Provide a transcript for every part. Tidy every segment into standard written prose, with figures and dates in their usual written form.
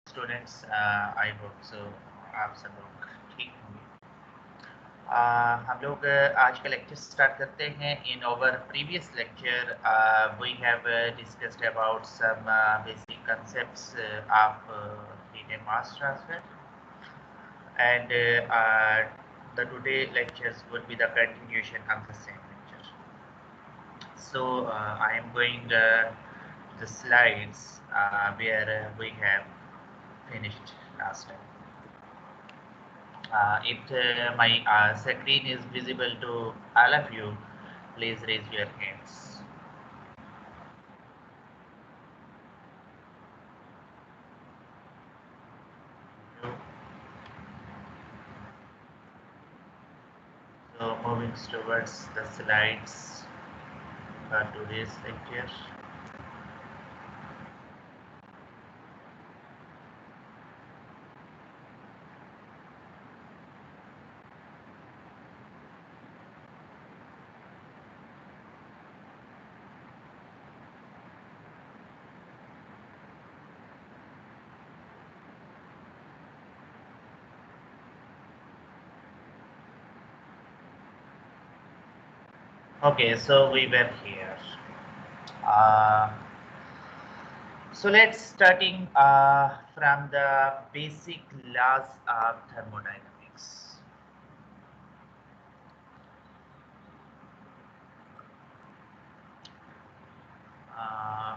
Students I hope so आप सब लोग ठीक होंगे। हम लोग आज का लेक्चर स्टार्ट करते हैं। In our previous lecture we have discussed about some basic concepts of heat and mass transfer, and the today lectures would be the continuation of the same lecture. So I am going the slides where we have finished last time. If my screen is visible to all of you, please raise your hands. So moving towards the slides for today's lecture. Okay, so we were here. Uh, so let's starting from the basic laws of thermodynamics. Uh,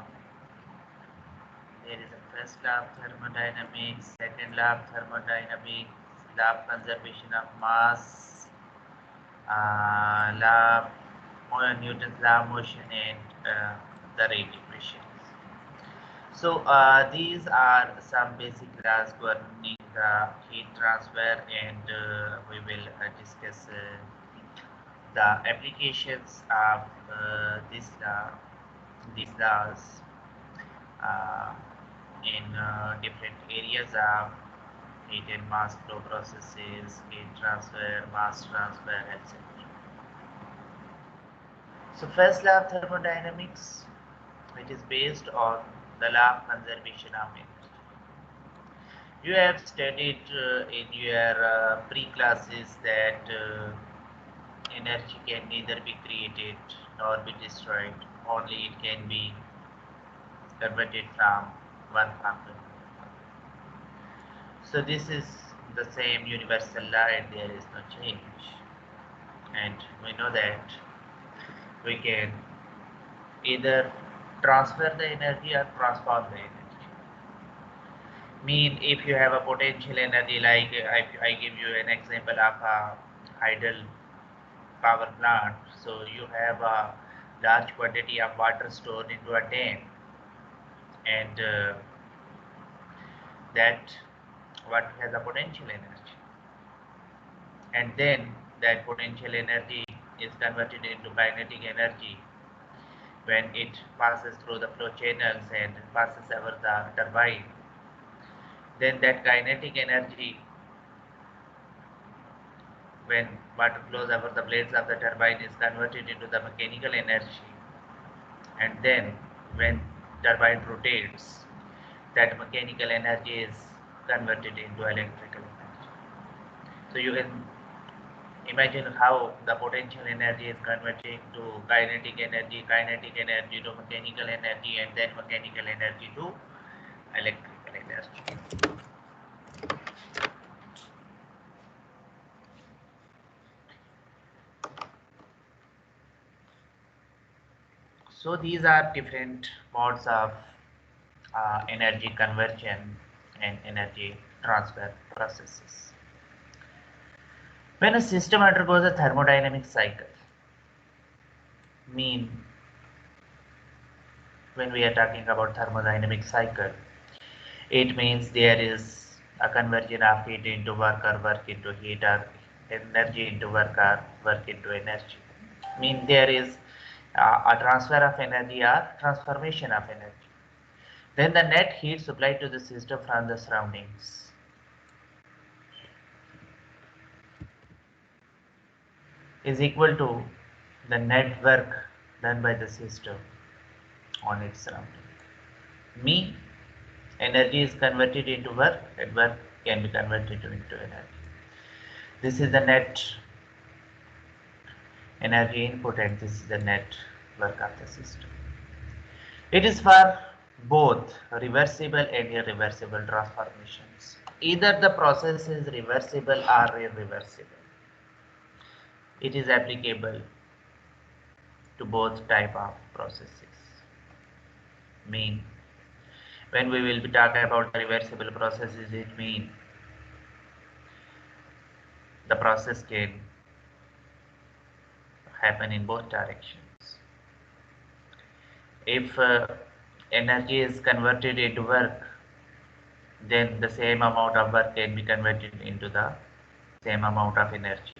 there is a first law of thermodynamics, second law of thermodynamics, law of conservation of mass, law Newton's law of motion, and the rate equations. So these are some basic laws governing the heat transfer, and we will discuss the applications of these laws uh, in different areas of heat and mass flow processes, heat transfer, mass transfer, etc. So first law of thermodynamics, it is based on the law of conservation of energy. You have studied in your pre-classes that energy can neither be created nor be destroyed, only it can be converted from one form to another. So this is the same universal law and there is no change. And we know that we can either transfer the energy or transform the energy. Mean if you have a potential energy, like I give you an example of a hydel power plant. So you have a large quantity of water stored into a tank, and that what has a potential energy, and then that potential energy is converted into kinetic energy when it passes through the flow channels and passes over the turbine. Then that kinetic energy, when water flows over the blades of the turbine, is converted into the mechanical energy, and then when turbine rotates, that mechanical energy is converted into electrical energy. So you can imagine how the potential energy is converting to kinetic energy to mechanical energy, and then mechanical energy to electrical energy. So these are different modes of energy conversion and energy transfer processes. When a system undergoes a thermodynamic cycle, mean when we are talking about thermodynamic cycle, it means there is a conversion of heat into work or work into heat, or energy into work or work into energy. Mean there is a transfer of energy or transformation of energy. Then the net heat supplied to the system from the surroundings is equal to the net work done by the system on its surrounding. Me, Energy is converted into work, and work can be converted into energy. This is the net energy input, and this is the net work of the system. It is for both reversible and irreversible transformations. Either the process is reversible or irreversible. It is applicable to both type of processes. Mean, when we will be talking about the reversible processes, it means the process can happen in both directions. If energy is converted into work, then the same amount of work can be converted into the same amount of energy.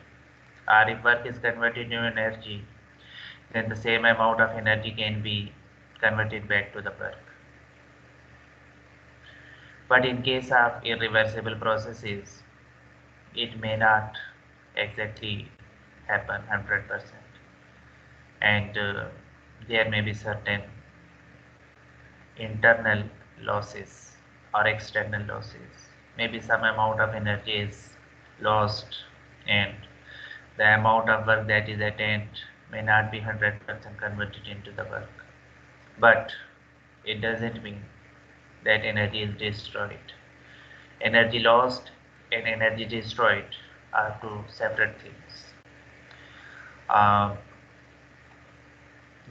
Or if work is converted into energy, then the same amount of energy can be converted back to the work. But in case of irreversible processes, it may not exactly happen 100%, and there may be certain internal losses or external losses. Maybe some amount of energy is lost, and the amount of work that is attained may not be 100% converted into the work. But it doesn't mean that energy is destroyed. Energy lost and energy destroyed are two separate things.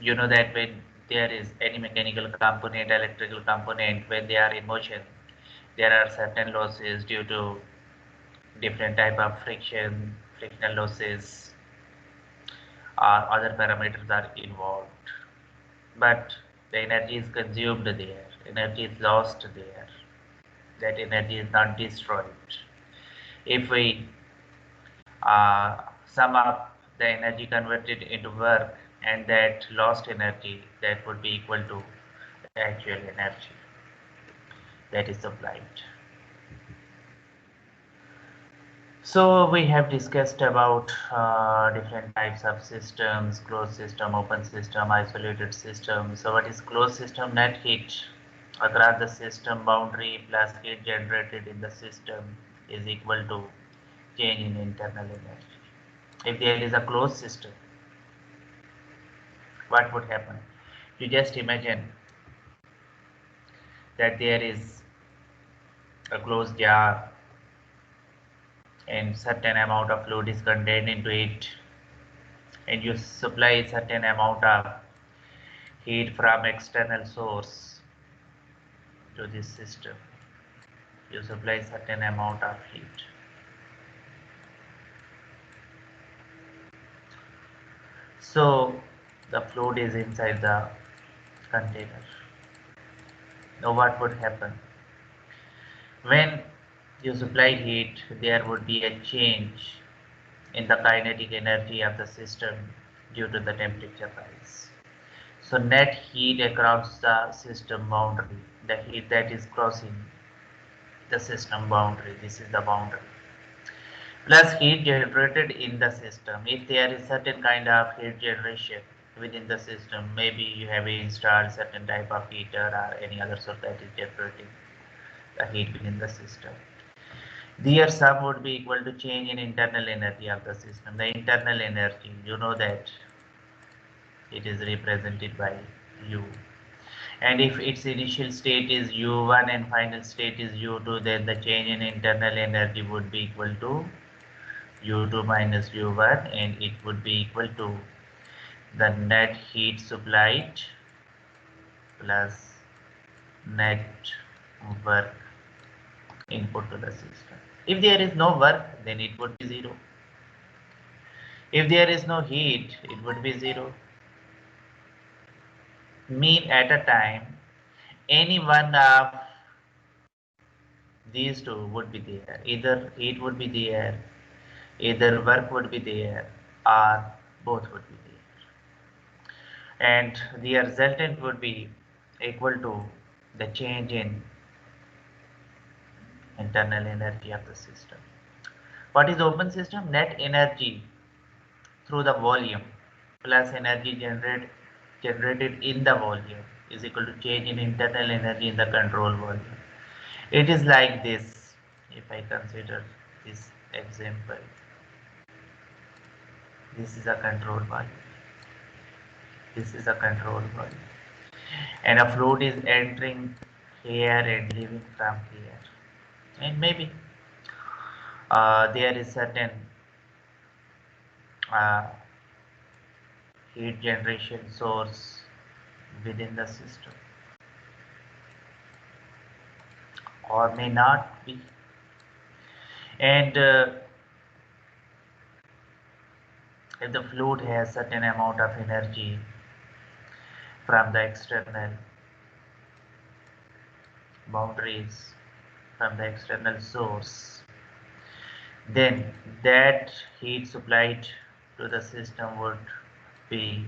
You know that when there is any mechanical component, electrical component, when they are in motion, there are certain losses due to different type of frictional losses, or other parameters are involved. But the energy is consumed there, energy is lost there, that energy is not destroyed. If we sum up the energy converted into work and that lost energy, that would be equal to the actual energy that is supplied. So we have discussed about different types of systems: closed system, open system, isolated system. So what is closed system? Net heat across the system boundary plus heat generated in the system is equal to change in internal energy. If there is a closed system, what would happen? You just imagine that there is a closed jar and certain amount of fluid is contained into it, and you supply certain amount of heat from external source to this system. You supply certain amount of heat. So the fluid is inside the container. Now what would happen? When you supply heat, there would be a change in the kinetic energy of the system due to the temperature rise. So net heat across the system boundary, the heat that is crossing the system boundary, this is the boundary, plus heat generated in the system. If there is certain kind of heat generation within the system, maybe you have installed certain type of heater or any other source that is generating the heat within the system. There sum would be equal to change in internal energy of the system. The internal energy, you know that it is represented by U. And if its initial state is U1 and final state is U2, then the change in internal energy would be equal to U2 minus U1, and it would be equal to the net heat supplied plus net work input to the system. If there is no work, then it would be 0. If there is no heat, it would be 0. Mean at a time, any one of these two would be there. Either heat would be there, either work would be there, or both would be there. And the resultant would be equal to the change in internal energy of the system. What is open system? Net energy through the volume plus energy generated in the volume is equal to change in internal energy in the control volume. It is like this. If I consider this example, this is a control valve. This is a control valve. And a fluid is entering here and leaving from here. And maybe there is certain uh, heat generation source within the system, or may not be. And if the fluid has certain amount of energy from the external boundaries, from the external source, then that heat supplied to the system would be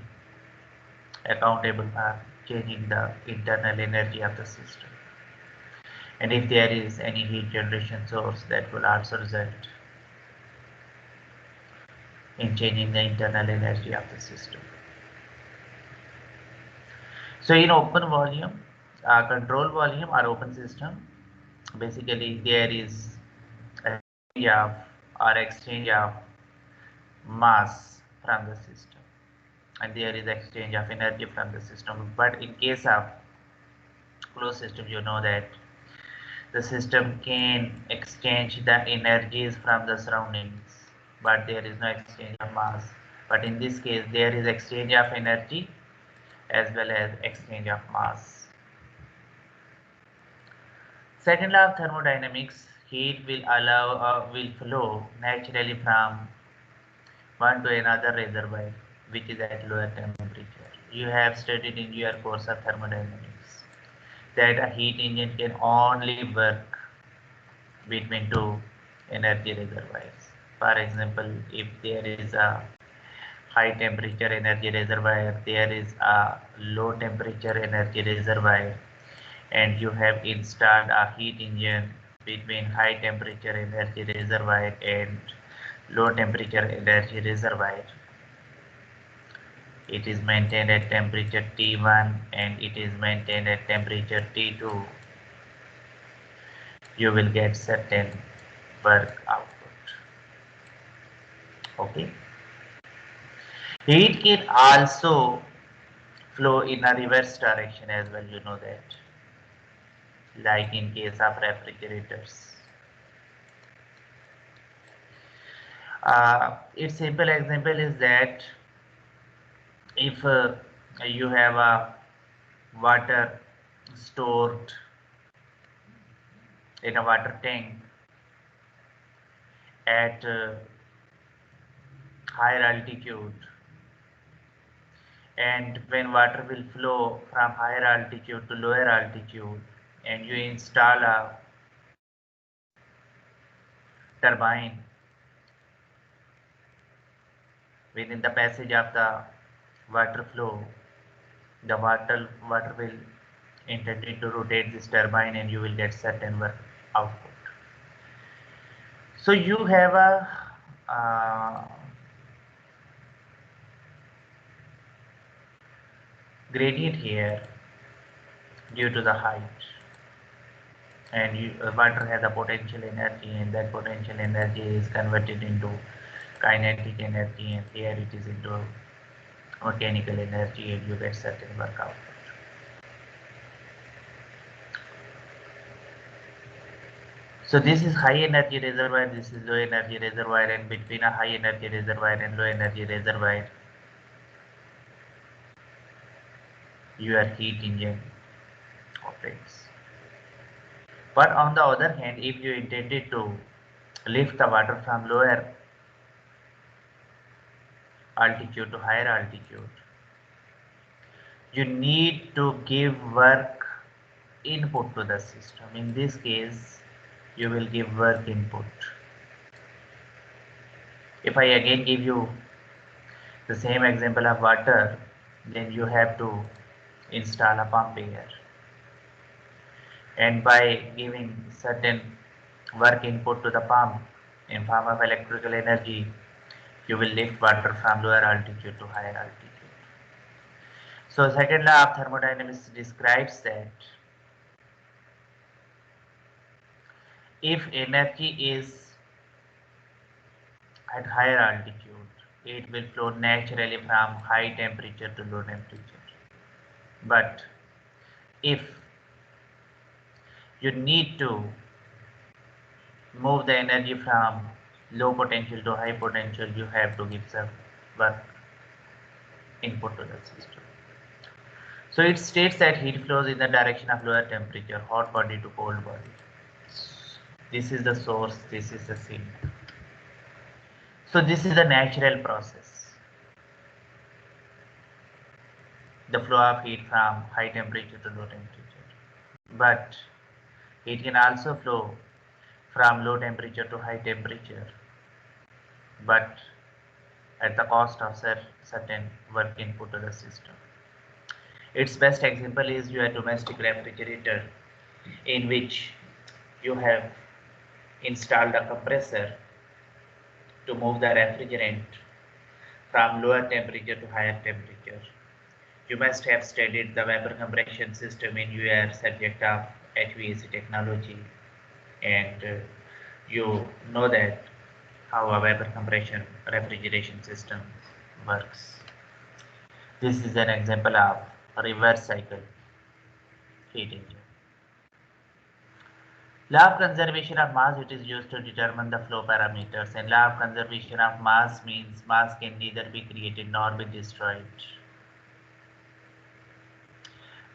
accountable for changing the internal energy of the system. And if there is any heat generation source, that will also result in changing the internal energy of the system. So in open volume, control volume or open system, basically there is a exchange of exchange of mass from the system, and there is exchange of energy from the system. But in case of closed system, you know that the system can exchange the energies from the surroundings, but there is no exchange of mass. But in this case, there is exchange of energy as well as exchange of mass. Second law of thermodynamics: heat will flow naturally from one to another reservoir, which is at lower temperature. You have studied in your course of thermodynamics that a heat engine can only work between two energy reservoirs. For example, if there is a high temperature energy reservoir, there is a low temperature energy reservoir, and you have installed a heat engine between high temperature energy reservoir and low temperature energy reservoir. It is maintained at temperature T1 and it is maintained at temperature T2. You will get certain work output. Okay. Heat can also flow in a reverse direction as well, you know that, like in case of refrigerators. Its simple example is that if you have a water stored in a water tank at higher altitude, and when water will flow from higher altitude to lower altitude, and you install a turbine within the passage of the water flow, the water will intended to rotate this turbine and you will get certain work output. So you have a gradient here due to the height, and water has a potential energy, and that potential energy is converted into kinetic energy, and here it is into mechanical energy, and you get certain work output. So this is high energy reservoir, this is low energy reservoir, and between a high energy reservoir and low energy reservoir, your heat engine operates. But on the other hand, if you intended to lift the water from lower altitude to higher altitude, you need to give work input to the system. In this case, you will give work input. If I again give you the same example of water, then you have to install a pump here. And by giving certain work input to the pump in form of electrical energy, you will lift water from lower altitude to higher altitude. So second law of thermodynamics describes that if energy is at higher altitude, it will flow naturally from high temperature to low temperature. But if you need to move the energy from low potential to high potential, you have to give some work input to the system. So it states that heat flows in the direction of lower temperature, hot body to cold body. This is the source, this is the sink. So this is the natural process. The flow of heat from high temperature to low temperature. But it can also flow from low temperature to high temperature, but at the cost of certain work input to the system. Its best example is your domestic refrigerator, in which you have installed a compressor to move the refrigerant from lower temperature to higher temperature. You must have studied the vapor compression system in your subject of HVAC technology, and you know that how a vapor compression refrigeration system works. This is an example of a reverse cycle heat engine. Law of conservation of mass, it is used to determine the flow parameters, and law of conservation of mass means mass can neither be created nor be destroyed.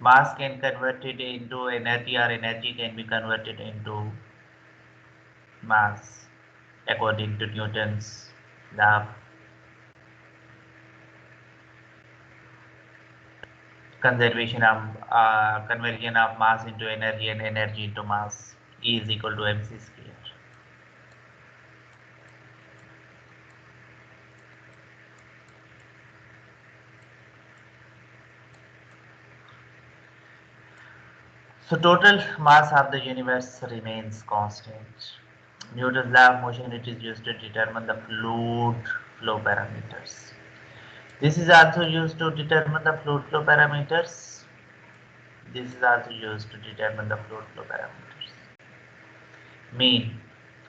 Mass can convert it into energy, or energy can be converted into mass according to Newton's law. Conservation of conversion of mass into energy and energy into mass, E is equal to mc square. So total mass of the universe remains constant. Newton's law of motion, it is used to determine the fluid flow parameters. This is also used to determine the fluid flow parameters. This is also used to determine the fluid flow parameters. Mean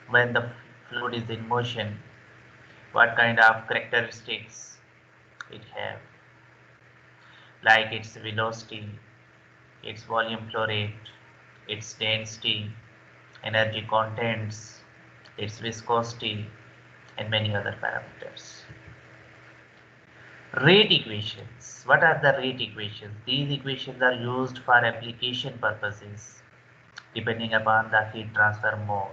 when the fluid is in motion, what kind of characteristics it have, like its velocity, its volume flow rate, its density, energy contents, its viscosity, and many other parameters. Rate equations. What are the rate equations? These equations are used for application purposes depending upon the heat transfer mode.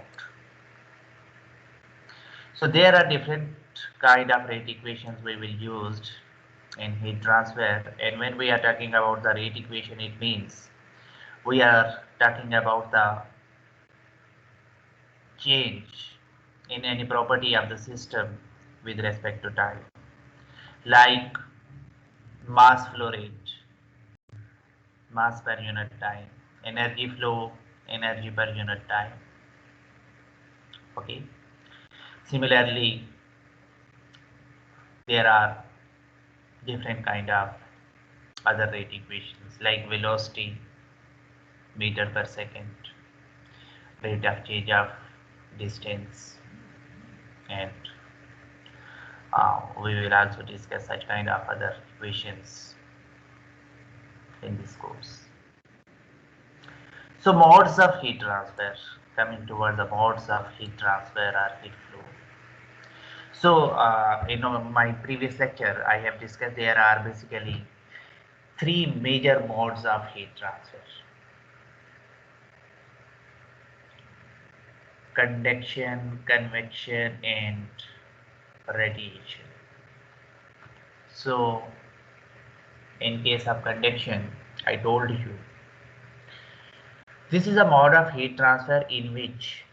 So there are different kind of rate equations we will use in heat transfer, and when we are talking about the rate equation, it means we are talking about the change in any property of the system with respect to time, like mass flow rate, mass per unit time, energy flow, energy per unit time. Okay. Similarly, there are different kind of other rate equations like velocity, meter per second, rate of change of distance, and we will also discuss such kind of other equations in this course. So modes of heat transfer, coming toward the modes of heat transfer or heat flow. So in my previous lecture, I have discussed there are basically three major modes of heat transfer: conduction, convection, and radiation. So in case of conduction, I told you this is a mode of heat transfer in which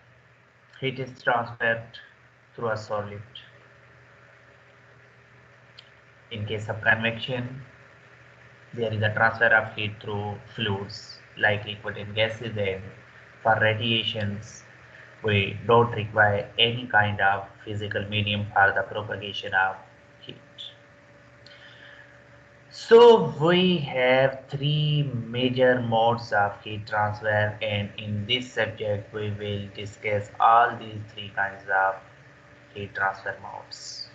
heat is transferred through a solid. In case of convection, there is a transfer of heat through fluids like liquid and gases, and for radiations, we don't require any kind of physical medium for the propagation of heat. So we have three major modes of heat transfer, and in this subject we will discuss all these three kinds of heat transfer modes.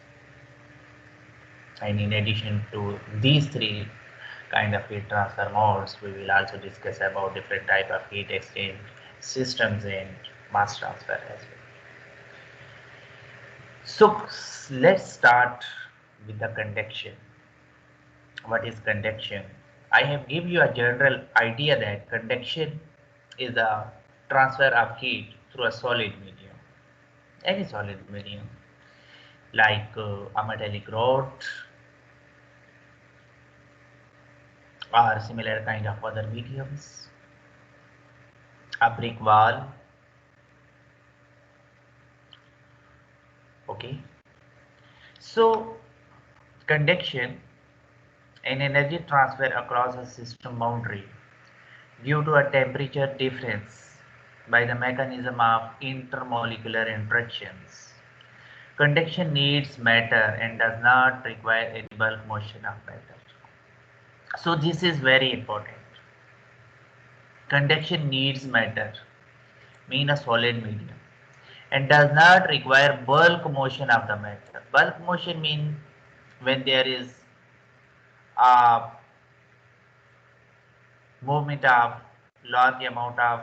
And in addition to these three kind of heat transfer modes, we will also discuss about different type of heat exchange systems and mass transfer as well. So let's start with the conduction. What is conduction? I have give you a general idea that conduction is the transfer of heat through a solid medium, any solid medium, like a metallic rod or similar kind of other mediums, a brick wall. Okay, so conduction, an energy transfer across a system boundary due to a temperature difference by the mechanism of intermolecular interactions. Conduction needs matter and does not require any bulk motion of matter. So this is very important. Conduction needs matter, mean a solid medium, and does not require bulk motion of the matter. Bulk motion means when there is a movement of large amount of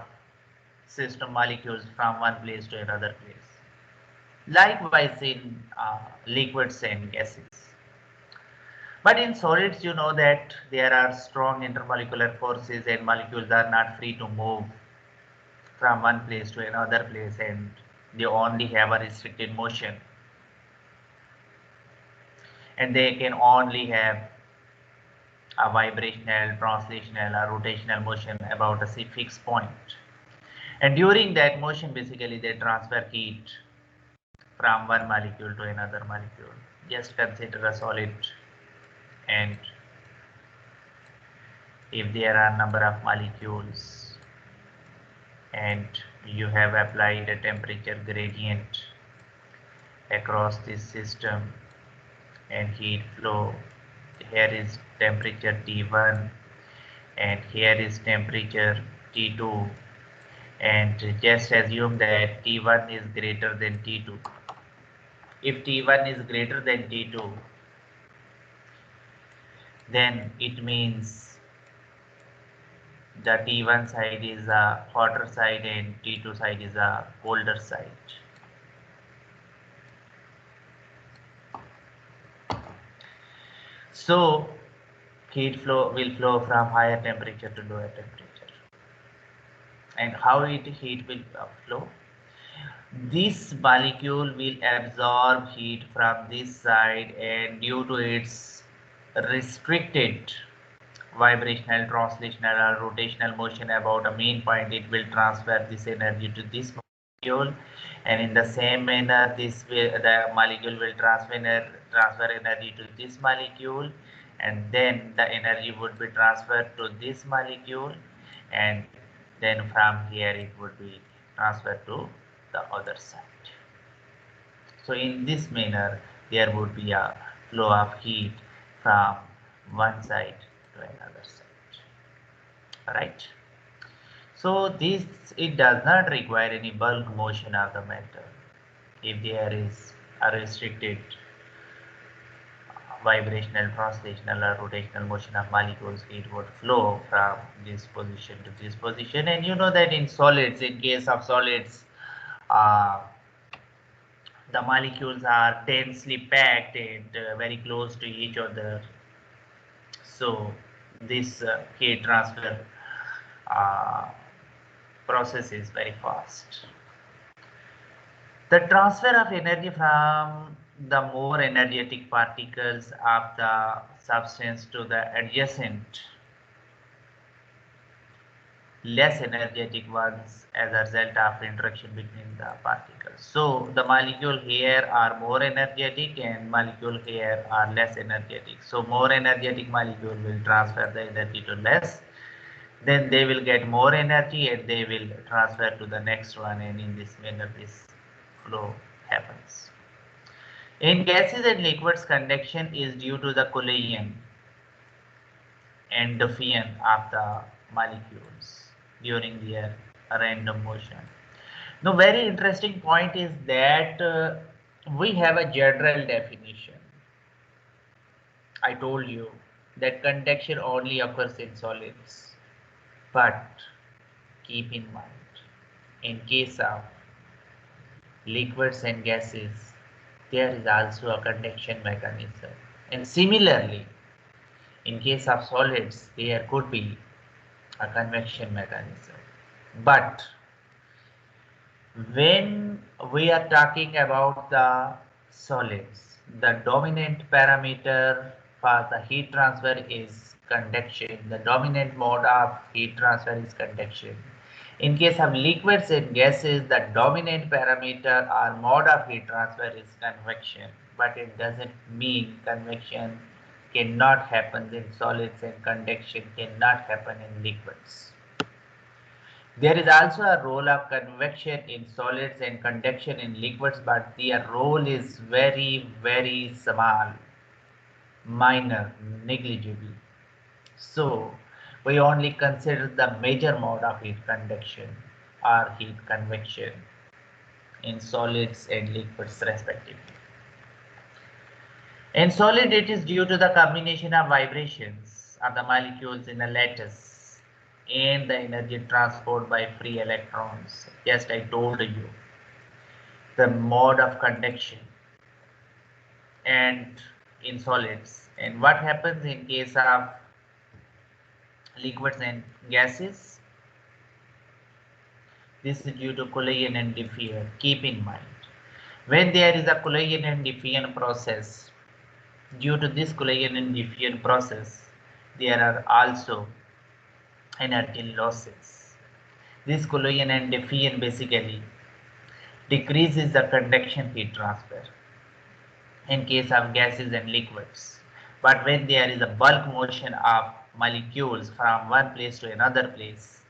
system molecules from one place to another place. Likewise in liquids and gases. But in solids, you know that there are strong intermolecular forces and molecules are not free to move from one place to another place, and they only have a restricted motion, and they can only have a vibrational, translational or rotational motion about a fixed point. And during that motion, basically they transfer heat from one molecule to another molecule. Just consider a solid, and if there are number of molecules and you have applied a temperature gradient across this system and heat flow, here is temperature T1 and here is temperature T2, and just assume that T1 is greater than T2. If T1 is greater than T2, then it means the T1 side is a hotter side and T2 side is a colder side. So heat flow will flow from higher temperature to lower temperature. And how heat will flow? This molecule will absorb heat from this side, and due to its restricted vibrational, translational or rotational motion about a main point, it will transfer this energy to this molecule, and in the same manner the molecule will transfer energy to this molecule, and then the energy would be transferred to this molecule, and then from here it would be transferred to the other side. So in this manner there would be a flow of heat from one side to another side. Right? So this, it does not require any bulk motion of the matter. If there is a restricted vibrational, translational or rotational motion of molecules, it would flow from this position to this position. And you know that in solids, in case of solids, uh, the molecules are densely packed and very close to each other. So this heat transfer uh, process is very fast. The transfer of energy from the more energetic particles of the substance to the adjacent less energetic ones as a result of interaction between the particles. So the molecule here are more energetic and molecule here are less energetic. So more energetic molecule will transfer the energy to less, then they will get more energy and they will transfer to the next one, and in this manner this flow happens. In gases and liquids, conduction is due to the collision and diffusion of the molecules during their random motion. Now, very interesting point is that we have a general definition. I told you that conduction only occurs in solids, but keep in mind, in case of liquids and gases, there is also a conduction mechanism. And similarly, in case of solids, there could be a convection mechanism. But when we are talking about the solids, the dominant parameter for the heat transfer is conduction. The dominant mode of heat transfer is conduction. In case of liquids and gases, the dominant parameter or mode of heat transfer is convection. But it doesn't mean convection cannot happen in solids and conduction cannot happen in liquids. There is also a role of convection in solids and conduction in liquids, but their role is very, very small, minor, negligible. So, we only consider the major mode of heat conduction or heat convection in solids and liquids respectively. In solid, it is due to the combination of vibrations of the molecules in a lattice and the energy transport by free electrons. Just I told you the mode of conduction and in solids, and what happens in case of liquids and gases. This is due to collision and diffusion. Keep in mind, when there is a collision and diffusion process, due to this collision and diffusion process, there are also energy losses. This collision and diffusion basically decreases the conduction heat transfer in case of gases and liquids. But when there is a bulk motion of molecules from one place to another place,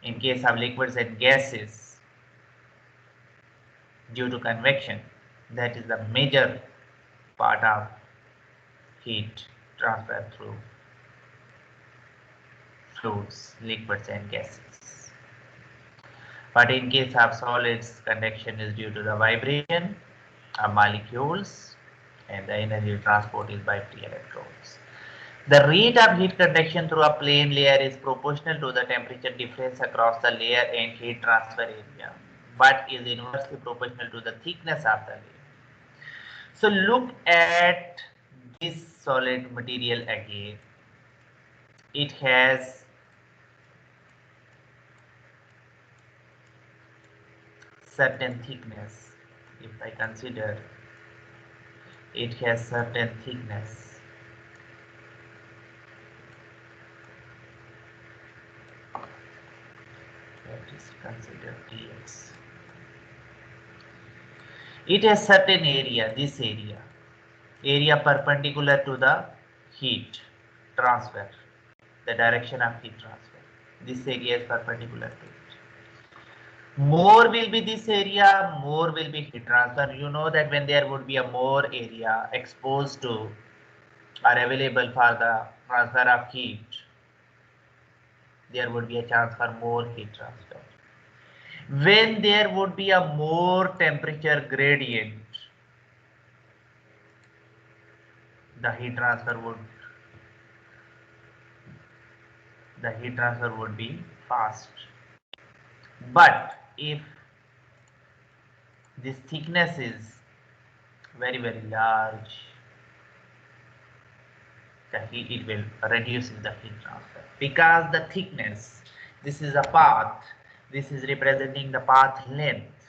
in case of liquids and gases, due to convection, that is the major part of heat transfer through fluids, liquids and gases. But in case of solids, conduction is due to the vibration of molecules and the energy transport is by free electrons. The rate of heat conduction through a plane layer is proportional to the temperature difference across the layer and heat transfer area, but is inversely proportional to the thickness of the layer. So look at this solid material again. It has certain thickness. If I consider it has certain thickness, let us consider dx. It has certain area, this area perpendicular to the heat transfer, the direction of heat transfer. This area is perpendicular to it. More will be this area, more will be heat transfer. You know that when there would be a more area exposed to or available for the transfer of heat, there would be a chance for more heat transfer. When there would be a more temperature gradient, the heat transfer would be fast. But if this thickness is very, very large, it will reduce the heat transfer, because the thickness, this is a path, this is representing the path length,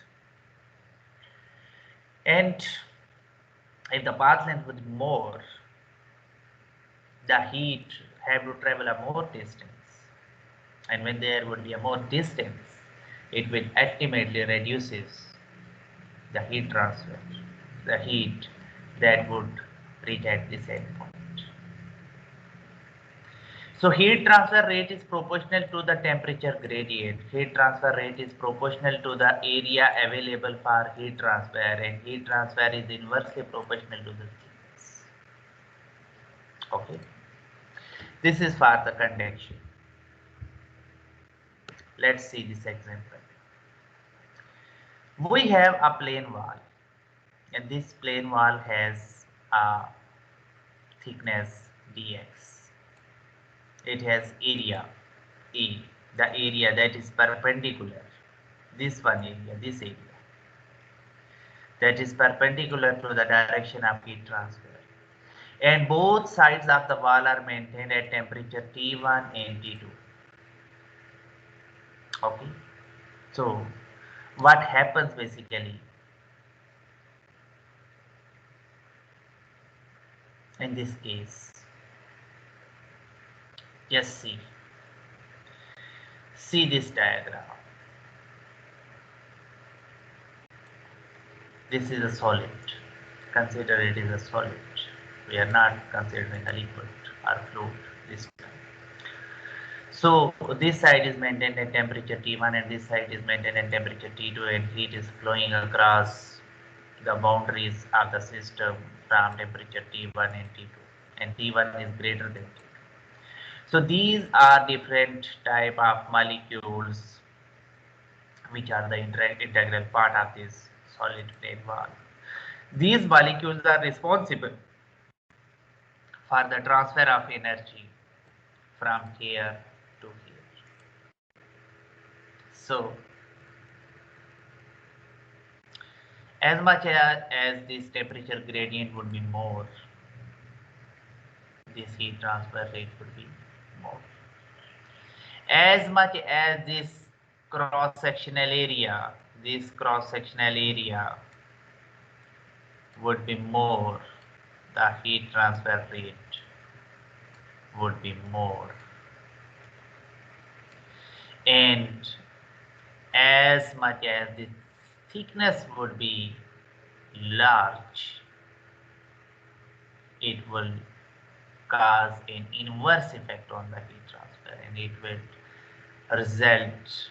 and if the path length would be more, the heat have to travel a more distance, and when there would be a more distance, it will ultimately reduces the heat transfer, the heat that would reach at this end point. So heat transfer rate is proportional to the temperature gradient. Heat transfer rate is proportional to the area available for heat transfer, and heat transfer is inversely proportional to the thickness. Okay. This is for the conduction. Let's see this example. We have a plane wall, and this plane wall has a thickness dx. It has area A, the area that is perpendicular, this one area, this area, that is perpendicular to the direction of heat transfer. And both sides of the wall are maintained at temperature T1 and T2. Okay, so what happens basically in this case? Just see this diagram. This is a solid. Consider it is a solid. We are not considering a liquid or fluid this time. So this side is maintained at temperature T1 and this side is maintained at temperature T2, and heat is flowing across the boundaries of the system from temperature T1 and T2, and T1 is greater than T2. So these are different type of molecules which are the integral part of this solid plane wall. These molecules are responsible for the transfer of energy from here to here. So as much as this temperature gradient would be more, this heat transfer rate would be more. As much as this cross-sectional area, would be more, the heat transfer rate would be more. And as much as the thickness would be large, it will cause an inverse effect on the heat transfer, and it will result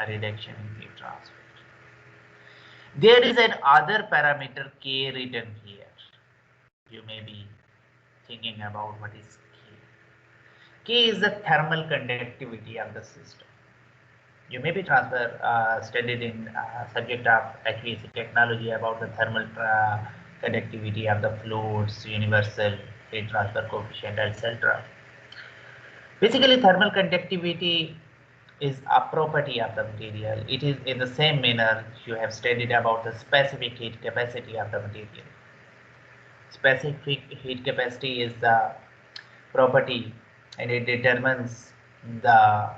a reduction in heat transfer. There is an other parameter K written here. You may be thinking about what is K. K is the thermal conductivity of the system. You may be studied in subject of HVAC technology about the thermal conductivity of the fluids, universal heat transfer coefficient, etc. Basically, thermal conductivity is a property of the material. It is in the same manner you have studied about the specific heat capacity of the material. Specific heat capacity is the property, and it determines the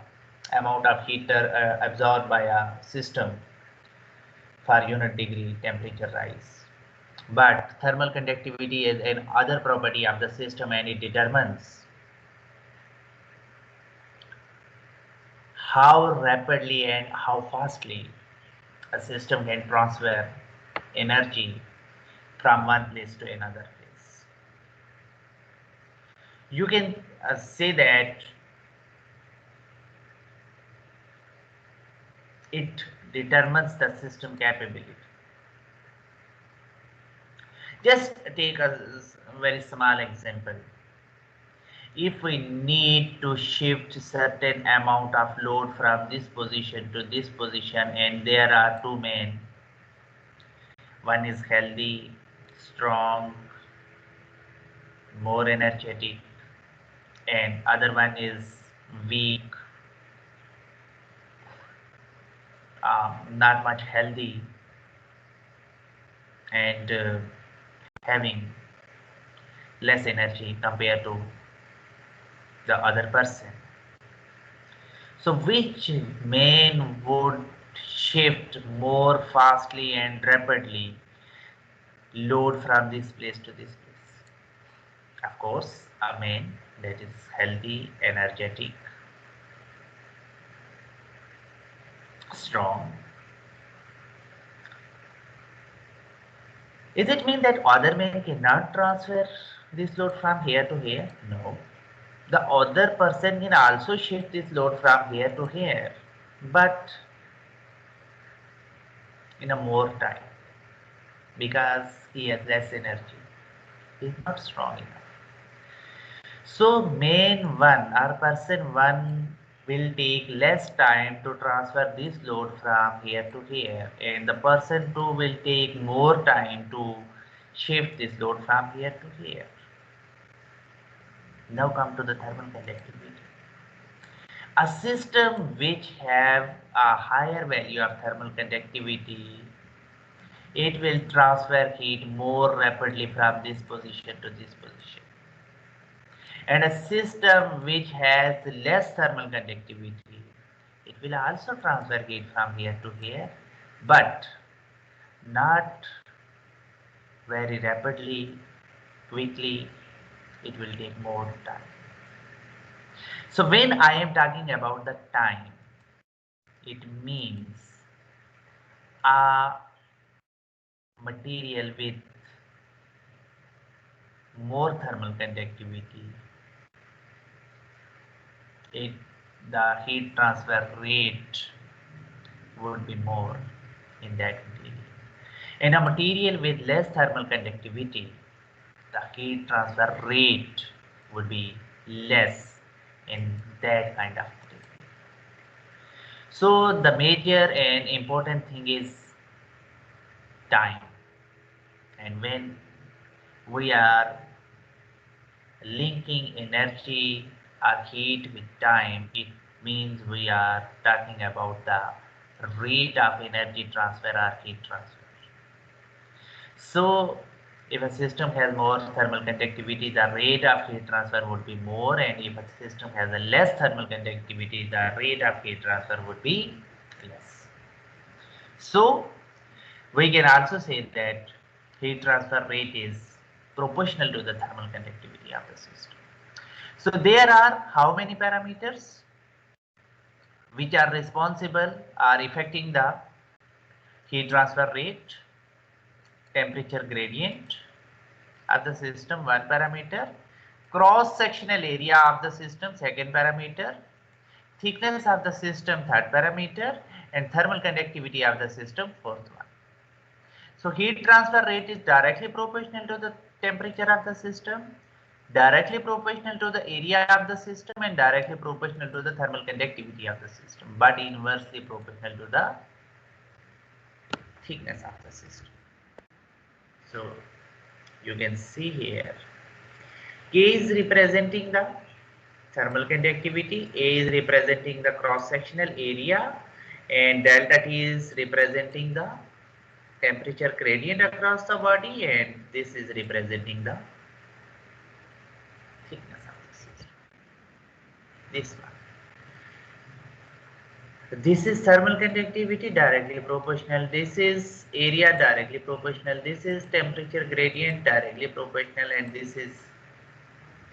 amount of heat absorbed by a system for unit degree temperature rise. But thermal conductivity is another property of the system, and it determines how rapidly and how fastly a system can transfer energy from one place to another place. You can say that it determines the system capability. Just take a very small example. If we need to shift certain amount of load from this position to this position, and there are two men, one is healthy, strong, more energetic, and other one is weak, not much healthy, and having less energy compared to the other person. So which man would shift more fastly and rapidly load from this place to this place? Of course, a man that is healthy, energetic, strong. Does it mean that other men cannot transfer this load from here to here? No. The other person can also shift this load from here to here, but in a more time, because he has less energy. He is not strong enough. So main one or person one will take less time to transfer this load from here to here, and the person two will take more time to shift this load from here to here. Now come to the thermal conductivity. A system which have a higher value of thermal conductivity, it will transfer heat more rapidly from this position to this position. And a system which has less thermal conductivity, it will also transfer heat from here to here, but not very rapidly, quickly. It will take more time. So when I am talking about the time, it means a material with more thermal conductivity, it the heat transfer rate would be more in that material. In a material with less thermal conductivity, the heat transfer rate would be less in that kind of material. So the major and important thing is time. And when we are linking energy or heat with time, it means we are talking about the rate of energy transfer or heat transfer. So if a system has more thermal conductivity, the rate of heat transfer would be more, and if a system has a less thermal conductivity, the rate of heat transfer would be less. So we can also say that heat transfer rate is proportional to the thermal conductivity of the system. So there are how many parameters which are responsible or affecting the heat transfer rate? Temperature gradient of the system, one parameter; cross sectional area of the system, second parameter; thickness of the system, third parameter; and thermal conductivity of the system, fourth one. So heat transfer rate is directly proportional to the temperature of the system, directly proportional to the area of the system, and directly proportional to the thermal conductivity of the system, but inversely proportional to the thickness of the system. So you can see here, K is representing the thermal conductivity, A is representing the cross-sectional area, and delta T is representing the temperature gradient across the body, and this is representing the thickness of the system. This one. This is thermal conductivity directly proportional. This is area directly proportional. This is temperature gradient directly proportional, and this is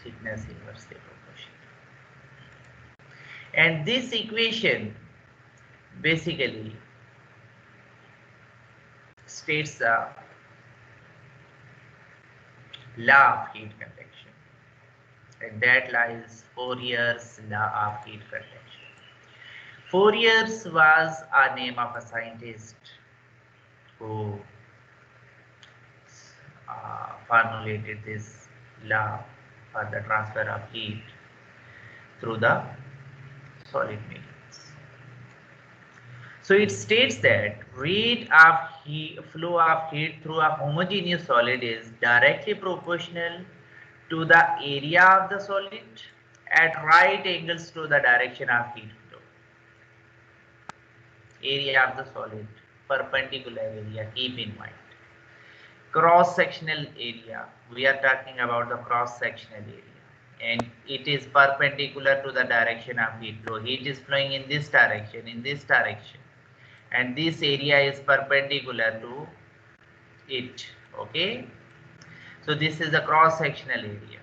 thickness inversely proportional. And this equation basically states the law of heat conduction, and that lies Fourier's law of heat conduction. Fourier's was a name of a scientist who formulated this law for the transfer of heat through the solid mediums. So it states that rate of flow of heat through a homogeneous solid is directly proportional to the area of the solid at right angles to the direction of heat flow. Area of the solid, perpendicular area, keep in mind. Cross-sectional area, we are talking about the cross-sectional area, and it is perpendicular to the direction of heat flow. Heat is flowing in this direction, and this area is perpendicular to it. Okay, so this is the cross-sectional area,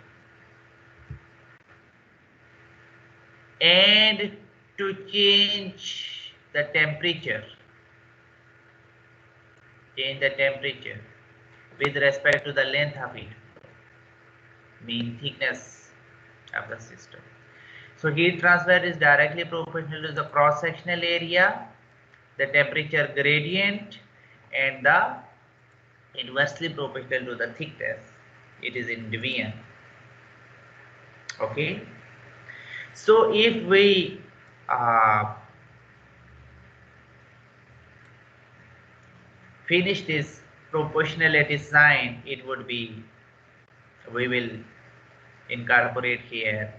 and to change the temperature with respect to the length of it, mean thickness of the system. So heat transfer is directly proportional to the cross-sectional area, the temperature gradient, and the inversely proportional to the thickness. It is in division. Okay, so if we finish this proportionality sign, it would be, we will incorporate here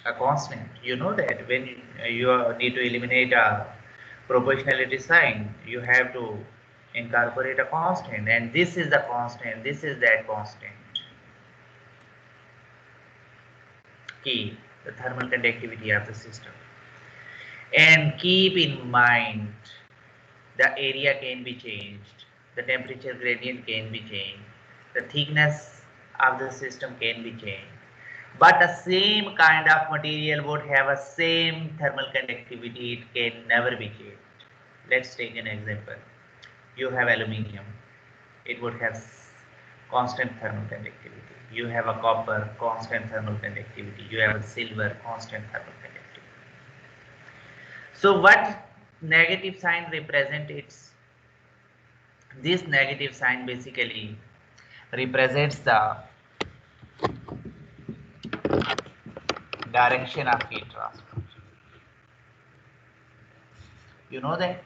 a constant. You know that when you need to eliminate a proportionality sign, you have to incorporate a constant, and this is the constant, this is that constant. K, the thermal conductivity of the system. And keep in mind, the area can be changed, the temperature gradient can be changed, the thickness of the system can be changed, but the same kind of material would have a same thermal conductivity, it can never be changed. Let's take an example. You have aluminium, it would have constant thermal conductivity. You have a copper, constant thermal conductivity. You have a silver, constant thermal conductivity. So what negative sign represents? This negative sign basically represents the direction of heat transfer. You know that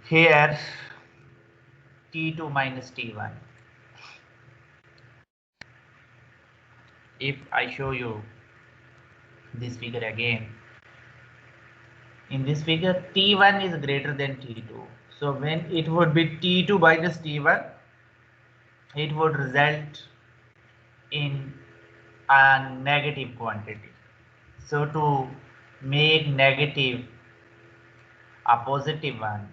here T2 minus T1. If I show you this figure again, in this figure T1 is greater than T2. So when it would be T2 minus T1, it would result in a negative quantity. So to make negative a positive one,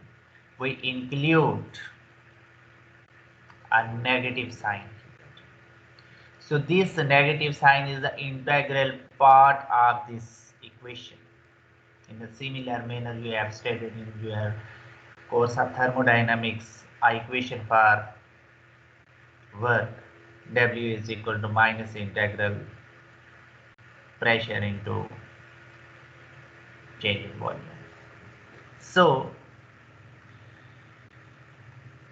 we include a negative sign. So this negative sign is the integral part of this equation. In a similar manner, you have studied in your course of thermodynamics, a equation for work, W is equal to minus integral pressure into change in volume. So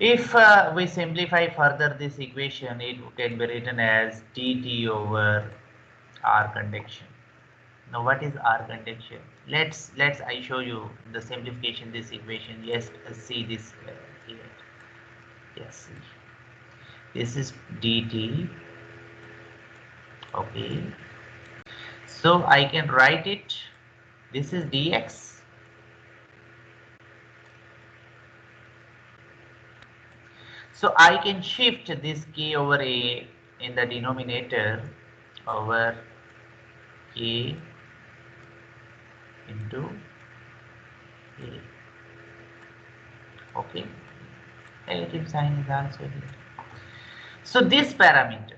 if we simplify further this equation, it can be written as dT over R conduction. Now what is R conduction? Let's I show you the simplification this equation. Yes, see this here. Yes, this is dt. Okay, so I can write it. This is dx. So I can shift this k over a in the denominator over k into a. Okay, negative sign is also here. So this parameter,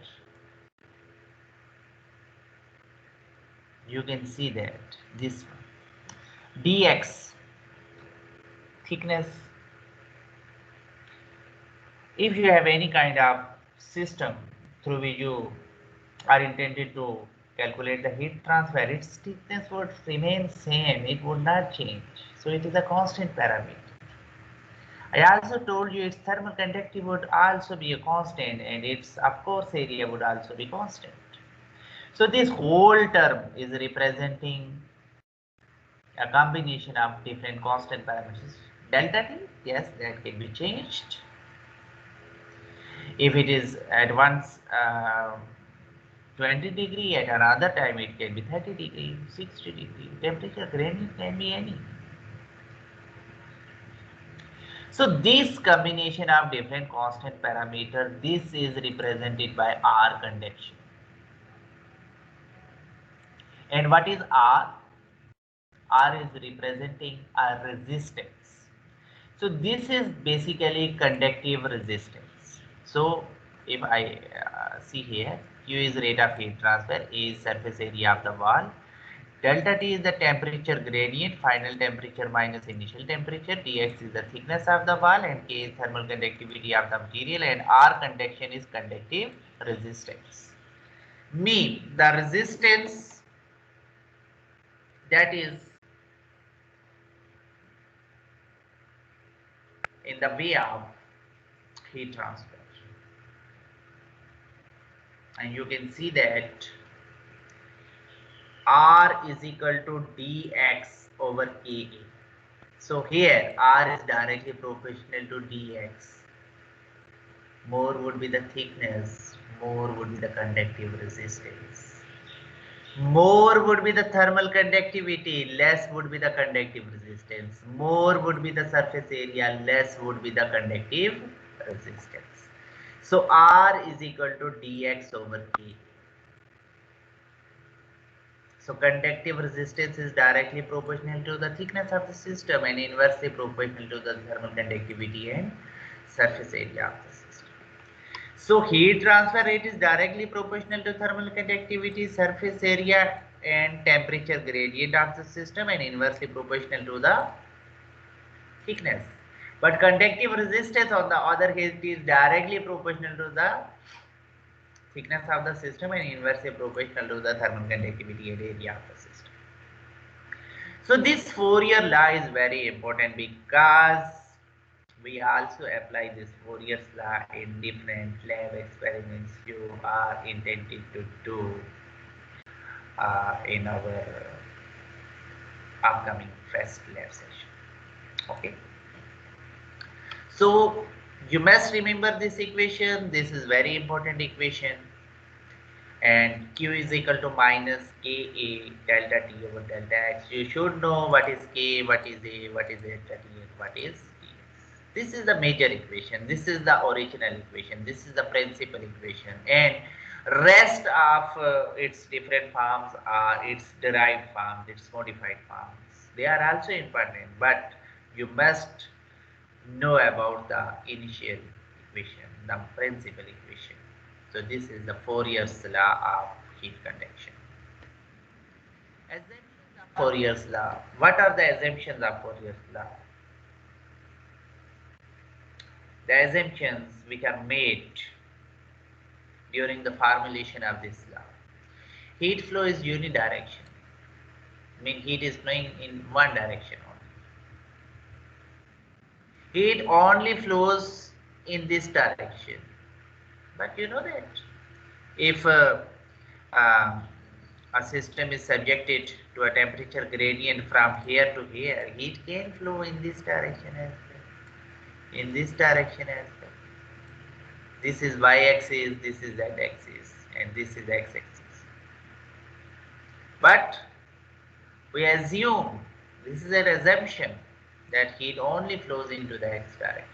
you can see that this one, dx, thickness. If you have any kind of system through which you are intended to calculate the heat transfer, its thickness would remain same, it would not change. So it is a constant parameter. I also told you its thermal conductivity would also be a constant, and its of course area would also be constant. So this whole term is representing a combination of different constant parameters. Delta T, yes, that can be changed. If it is at once 20 degree, at another time it can be 30 degree, 60 degree. Temperature gradient can be any. So this combination of different constant parameter, this is represented by R conduction. And what is R? R is representing a resistance. So this is basically conductive resistance. So if I see here, Q is rate of heat transfer, A is surface area of the wall, delta T is the temperature gradient, final temperature minus initial temperature, dx is the thickness of the wall, and K is thermal conductivity of the material, and R conduction is conductive resistance. Mean the resistance that is in the way of heat transfer. and you can see that R is equal to dx over Ka. So here R is directly proportional to dx. More would be the thickness, more would be the conductive resistance. More would be the thermal conductivity, less would be the conductive resistance. More would be the surface area, less would be the conductive resistance. So R is equal to dx over K. So conductive resistance is directly proportional to the thickness of the system and inversely proportional to the thermal conductivity and surface area of the system. So heat transfer rate is directly proportional to thermal conductivity, surface area and temperature gradient of the system and inversely proportional to the thickness. But conductive resistance on the other hand is directly proportional to the thickness of the system and inversely proportional to the thermal conductivity and area of the system. So this Fourier law is very important because we also apply this Fourier's law in different lab experiments you are intended to do in our upcoming first lab session. Okay. So you must remember this equation. This is very important equation. And Q is equal to minus Ka delta T over delta X. You should know what is K, what is A, what is delta T, and what is T. This is the major equation. This is the original equation. This is the principal equation. And rest of its different forms are its derived forms, its modified forms. They are also important, but you must know about the initial equation, the principal equation. So this is the Fourier's law of heat conduction. Assumptions of Fourier's law. What are the assumptions of Fourier's law? The assumptions which are made during the formulation of this law. Heat flow is unidirectional. I mean heat is flowing in one direction only. Heat only flows in this direction. But you know that if a system is subjected to a temperature gradient from here to here, heat can flow in this direction as well, in this direction as well. This is y-axis, this is z-axis, and this is x-axis. But we assume, this is an assumption, that heat only flows into the x direction.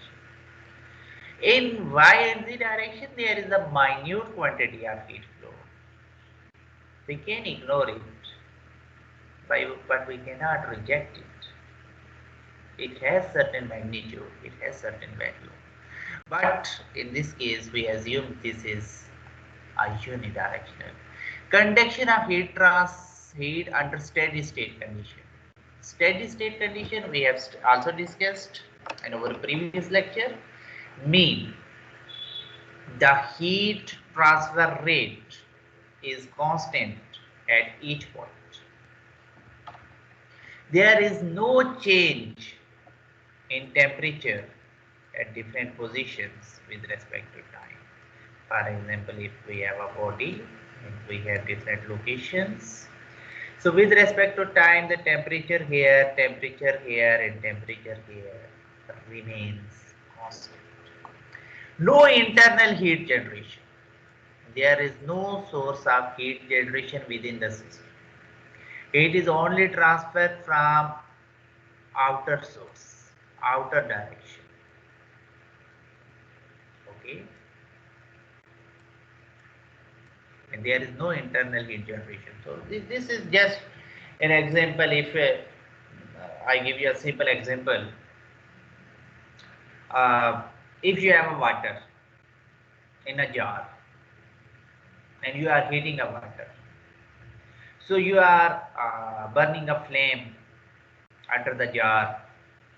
In y and z direction, there is a minute quantity of heat flow. We can ignore it, but we cannot reject it. It has certain magnitude, it has certain value. But in this case, we assume this is a unidirectional. Conduction of heat under steady state condition. Steady state condition we have also discussed in our previous lecture. Mean the heat transfer rate is constant at each point. There is no change in temperature at different positions with respect to time. For example, if we have a body and we have different locations, so with respect to time, the temperature here, and temperature here remains constant. No internal heat generation. There is no source of heat generation within the system. It is only transferred from outer source, outer direction. Okay. And there is no internal heat generation. So this is just an example. If I give you a simple example, if you have a water in a jar and you are heating a water, so you are burning a flame under the jar.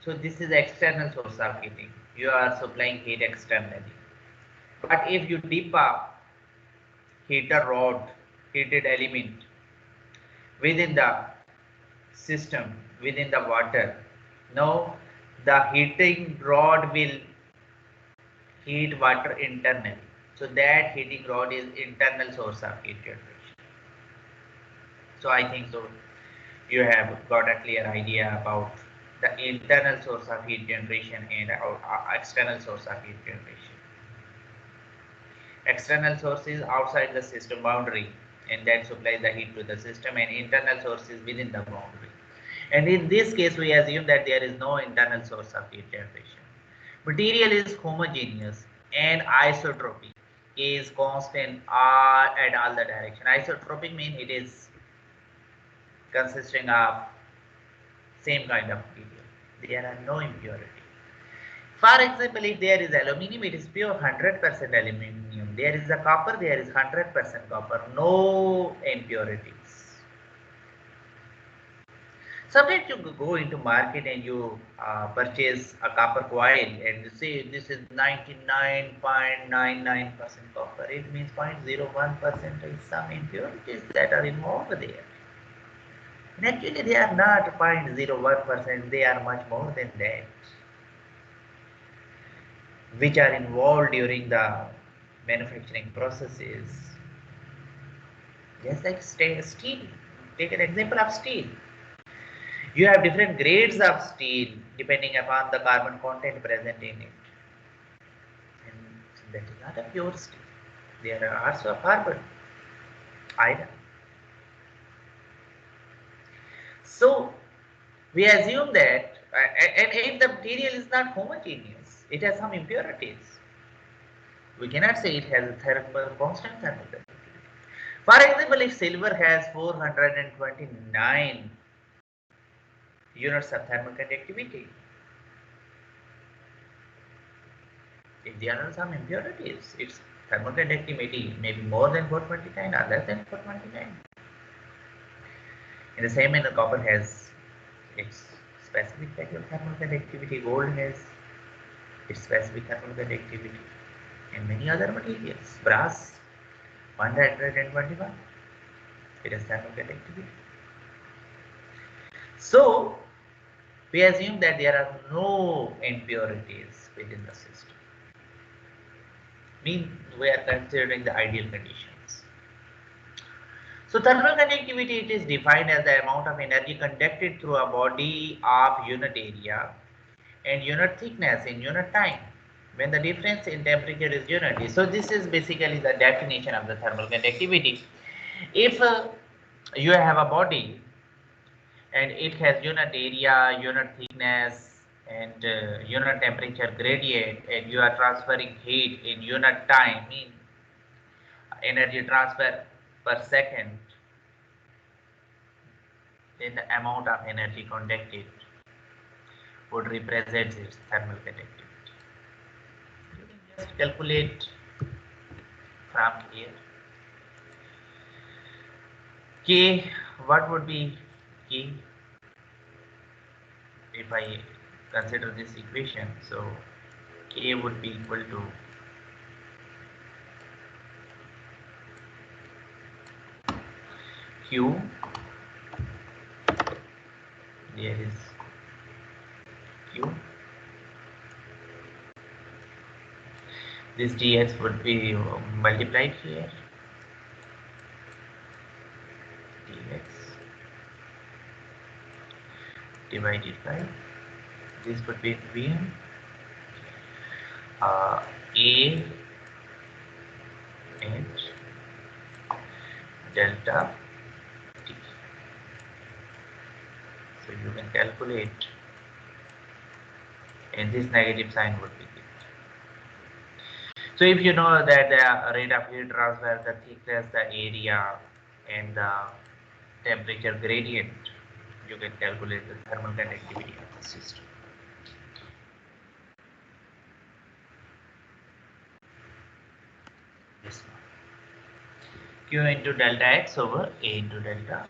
So this is external source of heating. You are supplying heat externally. But if you dip a heater rod, heated element within the system, within the water, now the heating rod will heat water internally. So that heating rod is internal source of heat generation. So I think so you have got a clear idea about the internal source of heat generation and external source of heat generation. External source is outside the system boundary and that supplies the heat to the system, and internal source is within the boundary. And in this case, we assume that there is no internal source of heat generation. Material is homogeneous and isotropic. K is constant R at all the direction. Isotropic means it is consisting of same kind of material. There are no impurities. For example, if there is aluminum, it is pure 100% aluminum. There is a copper, there is 100% copper, no impurities. Sometimes you go into market and you purchase a copper coil and you say this is 99.99% copper. It means 0.01% is some impurities that are involved there. And actually they are not 0.01%, they are much more than that, which are involved during the manufacturing processes. Just like steel. Take an example of steel. You have different grades of steel depending upon the carbon content present in it. And that is not a pure steel. There are also carbon, iron. So we assume that, and if the material is not homogeneous, it has some impurities. We cannot say it has a constant thermal conductivity. For example, if silver has 429 units of thermal conductivity, if there are some impurities, its thermal conductivity may be more than 429 or less than 429. In the same manner, copper has its specific value of thermal conductivity, gold has its specific thermal conductivity, and many other materials. Brass, 121, it has thermal conductivity. So, we assume that there are no impurities within the system. Mean we are considering the ideal conditions. So thermal conductivity, it is defined as the amount of energy conducted through a body of unit area and unit thickness in unit time when the difference in temperature is unity. So this is basically the definition of the thermal conductivity. If you have a body and it has unit area, unit thickness and unit temperature gradient, and you are transferring heat in unit time, mean energy transfer per second, then the amount of energy conducted would represent its thermal conductivity. You can just calculate from here. K, what would be K if I consider this equation? So K would be equal to Q, there is Q, this dx would be multiplied here, dx divided by, this would be Vm, A H delta T. So you can calculate, and this negative sign would be given. So if you know that the rate of heat transfer, the thickness, the area, and the temperature gradient, you can calculate the thermal conductivity of the system. This one. Q into delta X over A into delta.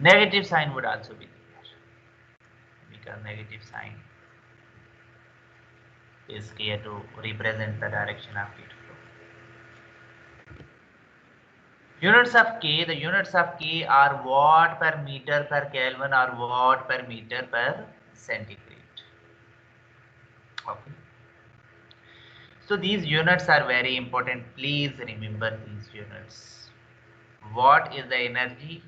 Negative sign would also be there, because negative sign is here to represent the direction of heat flow. Units of K, the units of K are watt per meter per Kelvin or watt per meter per centigrade. Okay. So these units are very important. Please remember these units. Watt is the energy,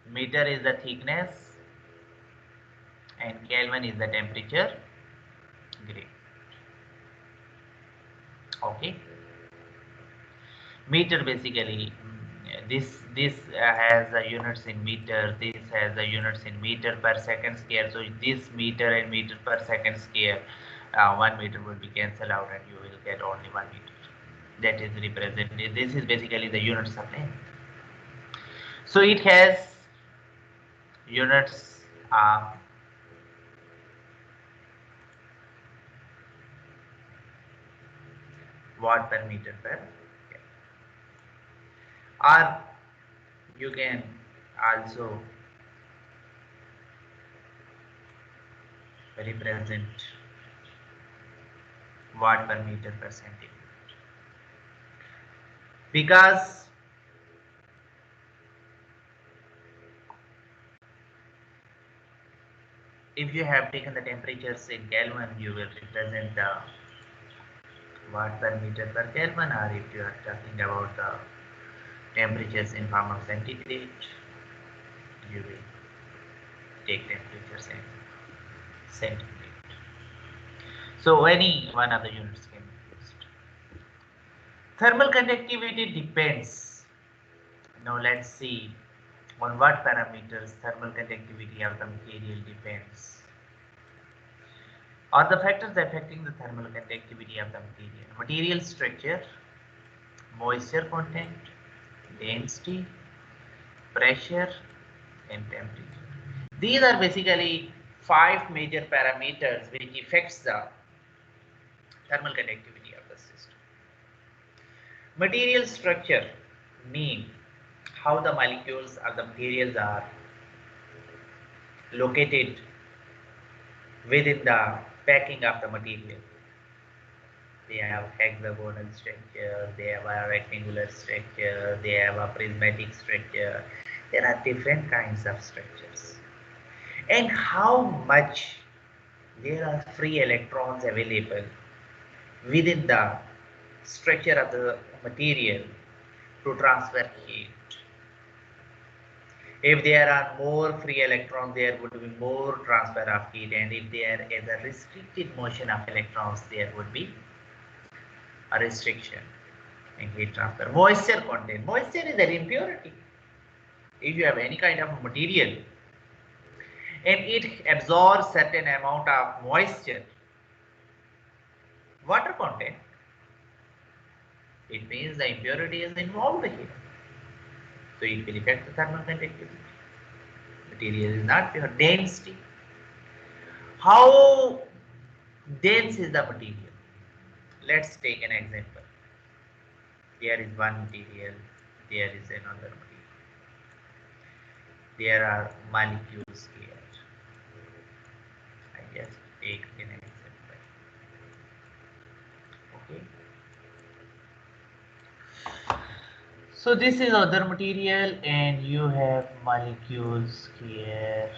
meter is the thickness, and Kelvin is the temperature grade. Okay. Meter basically, this has the units in meter. This has the units in meter per second square. So this meter and meter per second square, 1 meter will be cancelled out, and you will get only 1 meter. That is represented. This is basically the units of length. So it has units of watt per meter per, or you can also represent watt per meter per centimeter, because if you have taken the temperatures in Kelvin, you will represent the watt per meter per Kelvin, or if you are talking about the temperatures in form of centigrade, you will take temperatures in centigrade. So any one of the units can be used. Thermal conductivity depends. Now let's see on what parameters thermal conductivity of the material depends, or the factors affecting the thermal conductivity of the material. Material structure, moisture content, density, pressure, and temperature. These are basically 5 major parameters which affects the thermal conductivity of the system. Material structure mean how the molecules of the materials are located within the packing of the material. They have hexagonal structure, they have a rectangular structure, they have a prismatic structure. There are different kinds of structures. And how much there are free electrons available within the structure of the material to transfer heat. If there are more free electrons, there would be more transfer of heat, and if there is a restricted motion of electrons, there would be a restriction in heat transfer. Moisture content. Moisture is an impurity. If you have any kind of material and it absorbs certain amount of moisture, water content, it means the impurity is involved here. So it will affect the thermal conductivity. Material is not pure. Density. How dense is the material? Let's take an example. There is one material, there is another material. There are molecules here. I just take an example. Okay. So this is other material, and you have molecules here,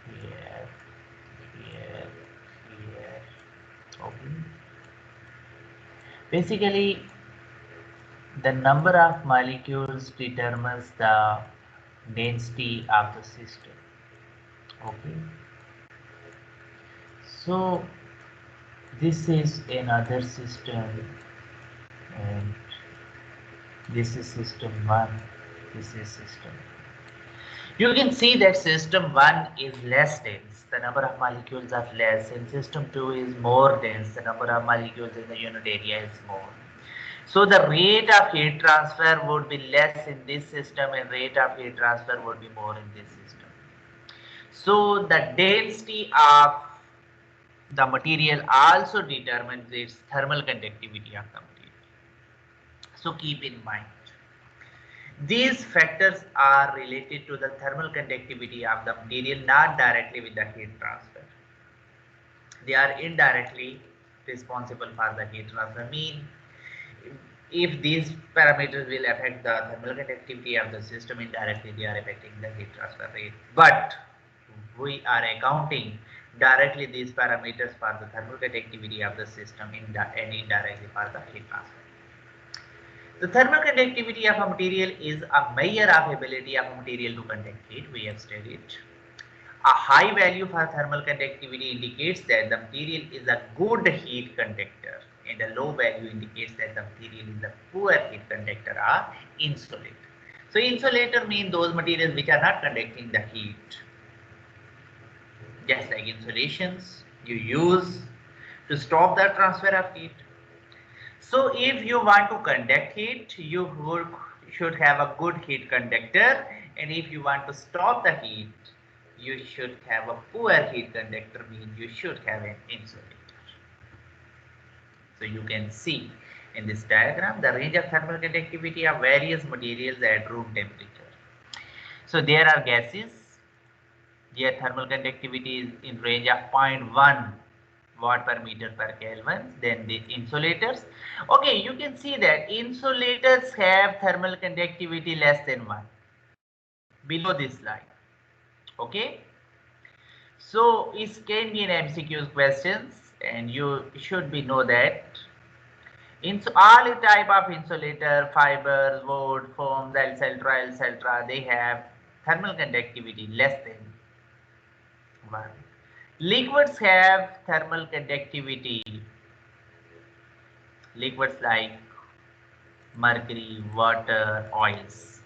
here, here, here. Okay. Basically, the number of molecules determines the density of the system. Okay. So this is another system, and this is system 1, this is system. You can see that system 1 is less dense, the number of molecules are less, and system 2 is more dense, the number of molecules in the unit area is more. So the rate of heat transfer would be less in this system, and rate of heat transfer would be more in this system. So the density of the material also determines its thermal conductivity of the material. So keep in mind, these factors are related to the thermal conductivity of the material, not directly with the heat transfer. They are indirectly responsible for the heat transfer. Mean, if these parameters will affect the thermal conductivity of the system, indirectly they are affecting the heat transfer rate. But we are accounting directly these parameters for the thermal conductivity of the system and indirectly for the heat transfer. The thermal conductivity of a material is a measure of ability of a material to conduct heat. We have studied. A high value for thermal conductivity indicates that the material is a good heat conductor, and a low value indicates that the material is a poor heat conductor or insulator. So insulator means those materials which are not conducting the heat. Just like insulations you use to stop the transfer of heat. So if you want to conduct heat, you should have a good heat conductor, and if you want to stop the heat, you should have a poor heat conductor, means you should have an insulator. So you can see in this diagram the range of thermal conductivity of various materials at room temperature. So there are gases, their thermal conductivity is in range of 0.1 watt per meter per Kelvin. Then the insulators. Okay, you can see that insulators have thermal conductivity less than 1 below this line. Okay. So it can be an MCQ questions, and you should be know that in all type of insulator, fibers, wood, foams, etc., they have thermal conductivity less than 1. Liquids have thermal conductivity. Liquids like mercury, water, oils.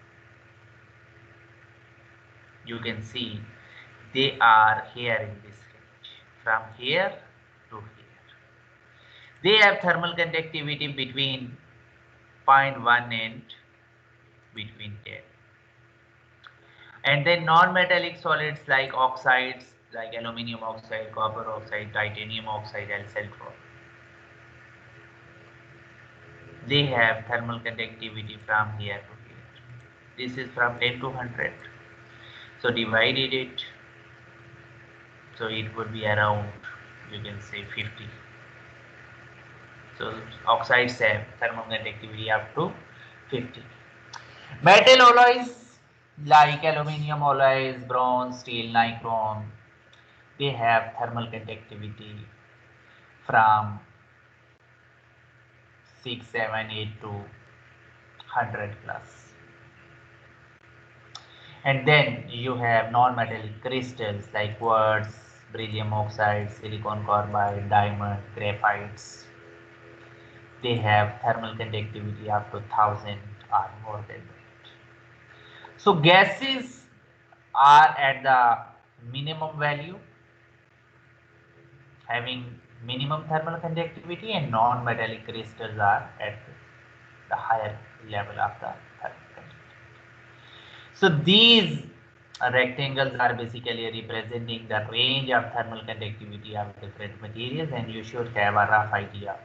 You can see they are here in this range, from here to here. They have thermal conductivity between 0.1 and between 10. And then non-metallic solids like oxides, like aluminum oxide, copper oxide, titanium oxide, and sulfur. They have thermal conductivity from here to here. This is from 10 to 100. So divided it. So it would be around, you can say 50. So oxides have thermal conductivity up to 50. Metal alloys like aluminum alloys, bronze, steel, nichrome, they have thermal conductivity from 6, 7, 8 to 100 plus. And then you have non-metallic crystals like quartz, beryllium oxide, silicon carbide, diamond, graphites. They have thermal conductivity up to 1000 or more than that. So gases are at the minimum value, having minimum thermal conductivity, and non-metallic crystals are at the higher level of the thermal conductivity. So these rectangles are basically representing the range of thermal conductivity of different materials, and you should have a rough idea.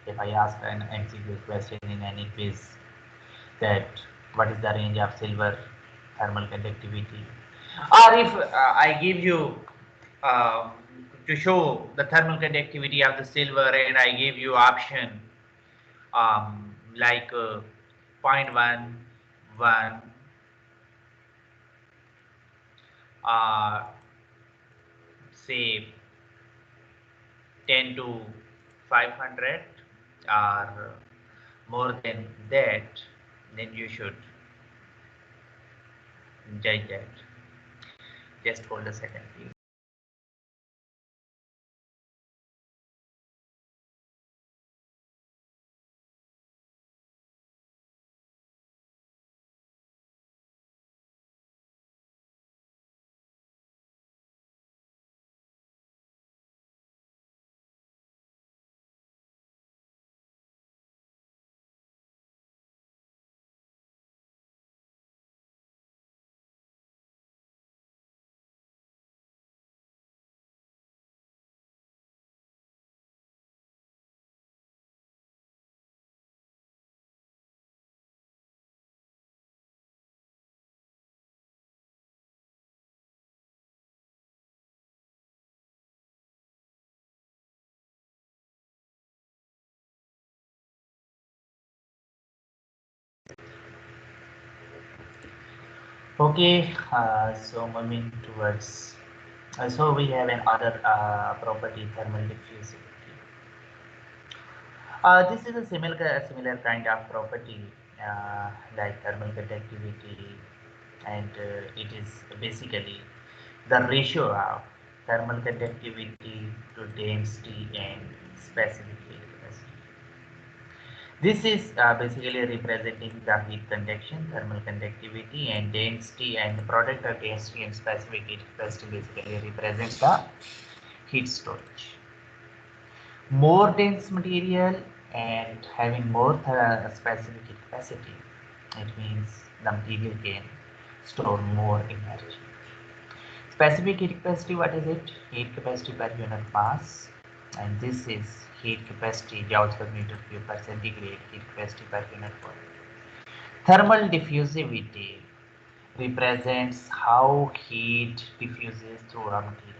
If I ask an MCQ question in any quiz that what is the range of silver thermal conductivity, or if I give you uh, to show the thermal conductivity of the silver, and I give you option like 0.1, 1, uh, say 10 to 500 or more than that, then you should judge that. Just hold a second, please. Okay, so moving towards So we have another property, thermal diffusivity. This is a similar kind of property like thermal conductivity, and it is basically the ratio of thermal conductivity to density and specific heat capacity. This is basically representing the heat conduction, thermal conductivity, and density, and the product of density and specific heat capacity basically represents the heat storage. More dense material and having more specific heat capacity, it means the material can store more energy. Specific heat capacity, what is it? Heat capacity per unit mass, and this is heat capacity joules per meter cube per centigrade, heat capacity per unit volume. Thermal diffusivity represents how heat diffuses through a material.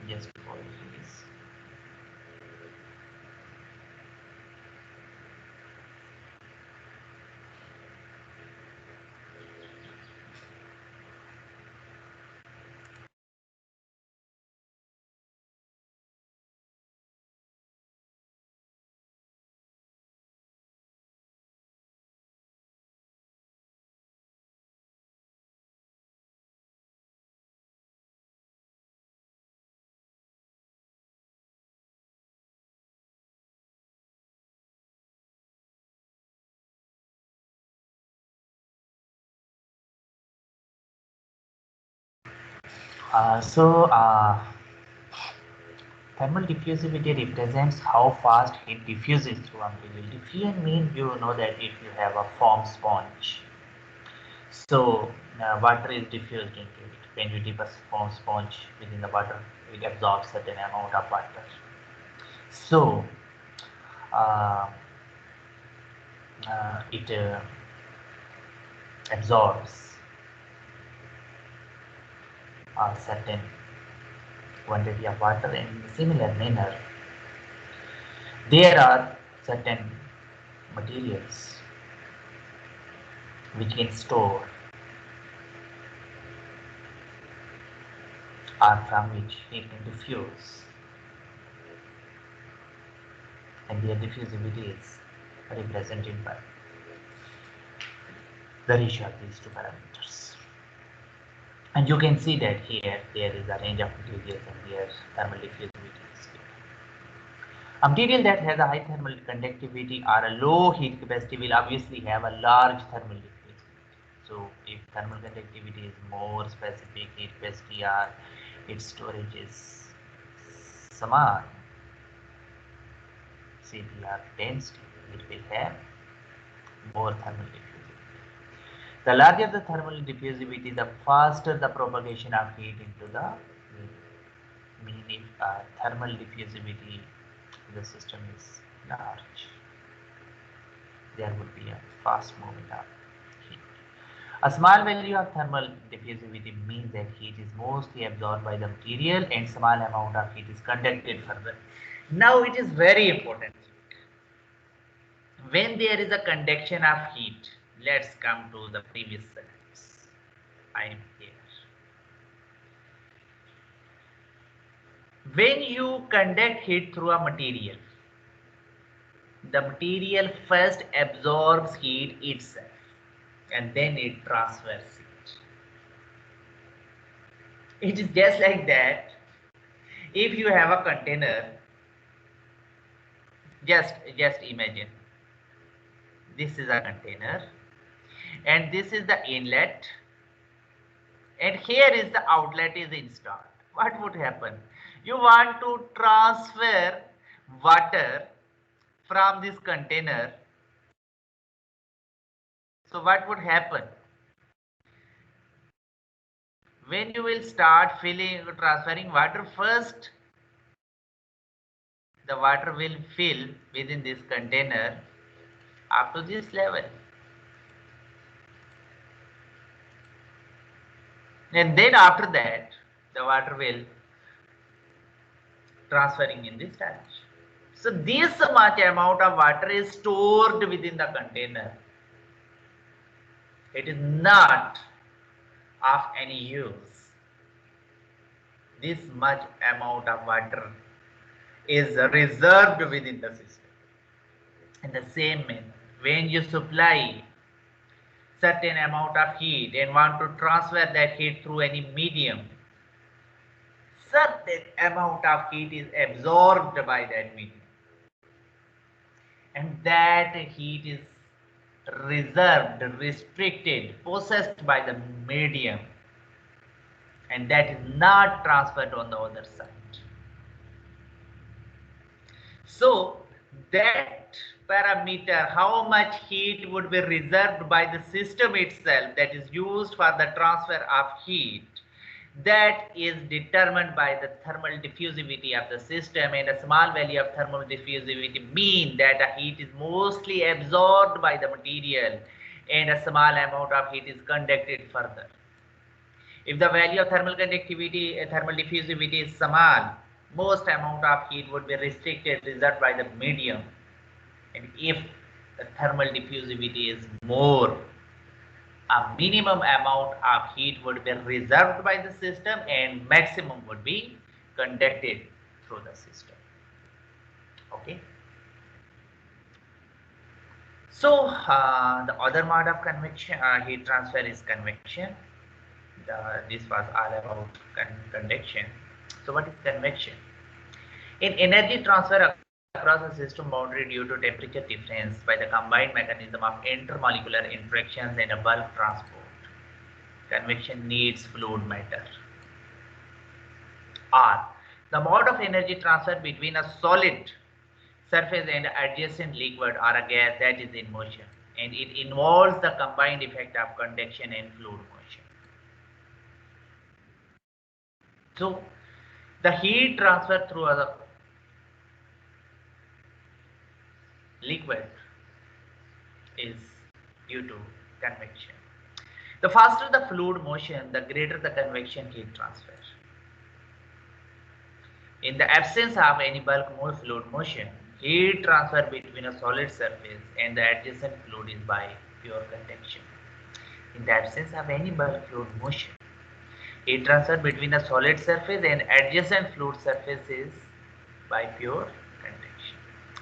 Just follow this. Thermal diffusivity represents how fast heat diffuses through a material. Diffusion means, you know, that if you have a foam sponge, so water is diffused into it. When you dip a foam sponge within the water, it absorbs certain amount of water. So uh, it absorbs a certain quantity of water, and in a similar manner there are certain materials which can store or from which heat can diffuse, and their diffusivity is represented by the ratio of these two parameters. And you can see that here there is a range of materials and their thermal diffusivity is given. A material that has a high thermal conductivity or a low heat capacity will obviously have a large thermal diffusivity. So if thermal conductivity is more, specific heat capacity or its storage is small, CPR density, it will have more thermal diffusivity. The larger the thermal diffusivity, the faster the propagation of heat into the mean. If thermal diffusivity in the system is large, there would be a fast movement of heat. A small value of thermal diffusivity means that heat is mostly absorbed by the material and small amount of heat is conducted further. Now it is very important. When there is a conduction of heat, let's come to the previous slides. I am here. When you conduct heat through a material, the material first absorbs heat itself and then it transfers it. It is just like that. If you have a container, just imagine this is a container and this is the inlet and here is the outlet is installed. What would happen? You want to transfer water from this container. So what would happen? When you will start transferring water, first the water will fill within this container up to this level. And then after that, the water will transferring in this direction. So this much amount of water is stored within the container. It is not of any use. This much amount of water is reserved within the system. In the same manner, when you supply certain amount of heat and want to transfer that heat through any medium, certain amount of heat is absorbed by that medium, and that heat is reserved, restricted, possessed by the medium, and that is not transferred on the other side. So that parameter, how much heat would be reserved by the system itself, that is used for the transfer of heat, that is determined by the thermal diffusivity of the system, and a small value of thermal diffusivity mean that the heat is mostly absorbed by the material and a small amount of heat is conducted further. If the value of thermal conductivity, thermal diffusivity is small, most amount of heat would be restricted, reserved by the medium. And if the thermal diffusivity is more, a minimum amount of heat would be reserved by the system and maximum would be conducted through the system. Okay. So the other mode of convection, heat transfer is convection. This was all about convection. So what is convection? In energy transfer across a system boundary due to temperature difference by the combined mechanism of intermolecular interactions and a bulk transport, convection needs fluid matter. Or the mode of energy transfer between a solid surface and adjacent liquid or a gas that is in motion, and it involves the combined effect of conduction and fluid motion. So the heat transfer through a liquid is due to convection. The faster the fluid motion, the greater the convection heat transfer. In the absence of any bulk fluid motion, heat transfer between a solid surface and the adjacent fluid is by pure convection. In the absence of any bulk fluid motion, heat transfer between a solid surface and adjacent fluid surface is by pure convection.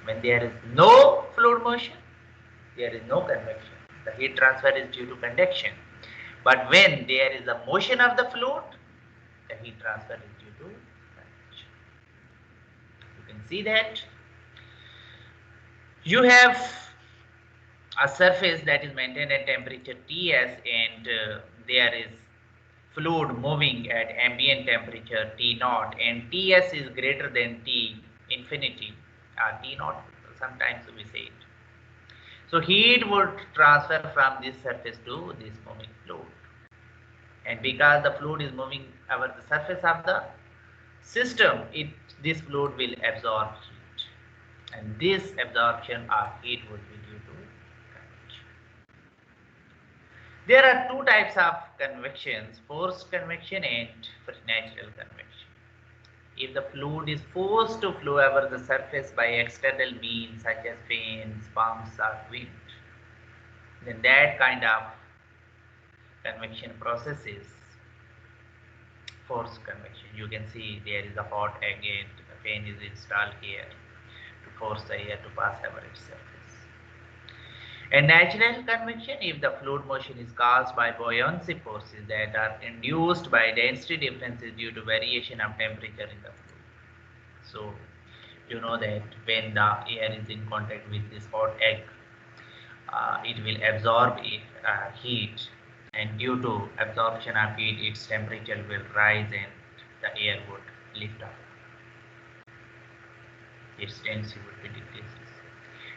When there is no fluid motion, there is no convection. The heat transfer is due to conduction. But when there is a motion of the fluid, the heat transfer is due to convection. You can see that you have a surface that is maintained at temperature Ts, and there is fluid moving at ambient temperature T naught, and Ts is greater than T infinity, T naught sometimes we say it. So heat would transfer from this surface to this moving fluid. And because the fluid is moving over the surface of the system, this fluid will absorb heat. And this absorption of heat would be due to convection. There are two types of convections, forced convection and natural convection. If the fluid is forced to flow over the surface by external means such as fans, pumps or wind, then that kind of convection process is forced convection. You can see there is a hot egg and a fan is installed here to force the air to pass over its surface. And natural convection, if the fluid motion is caused by buoyancy forces that are induced by density differences due to variation of temperature in the fluid. So you know that when the air is in contact with this hot egg, it will absorb heat, and due to absorption of heat, its temperature will rise and the air would lift up. Its density would be decreases,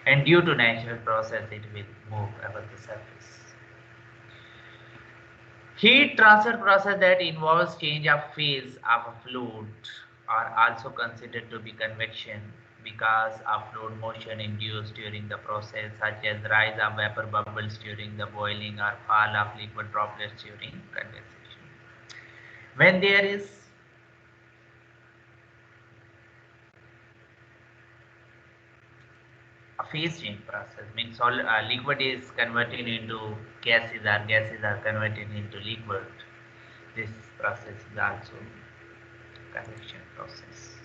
and due to natural process, it will move over the surface. Heat transfer process that involves change of phase of a fluid are also considered to be convection because of fluid motion induced during the process, such as rise of vapor bubbles during the boiling or fall of liquid droplets during condensation. When there is a phase change process. Means liquid is converted into gases, or gases are converted into liquid. This process is also convection process.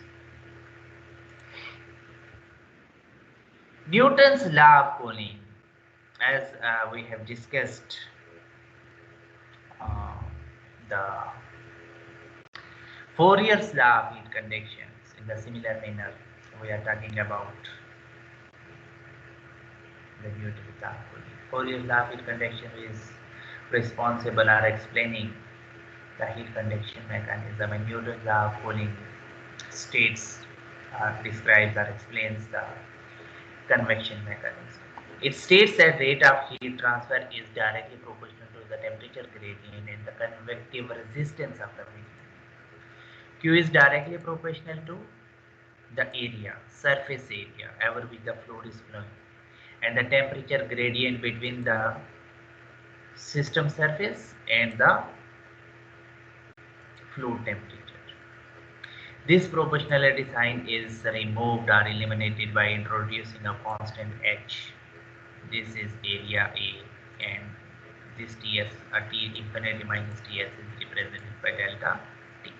Newton's law of cooling, as we have discussed uh, the Fourier's law of heat conductions. In the similar manner, we are talking about the Newton's law of cooling. Fourier's law of heat conduction is responsible or explaining the heat conduction mechanism, and Newton's law of cooling states, describes or explains the convection mechanism. It states that rate of heat transfer is directly proportional to the temperature gradient and the convective resistance of the medium. Q is directly proportional to the area, surface area, over which the fluid is flowing, and the temperature gradient between the system surface and the fluid temperature. This proportionality sign is removed or eliminated by introducing a constant H. This is area A, and this Ts, T infinity minus Ts is represented by delta T.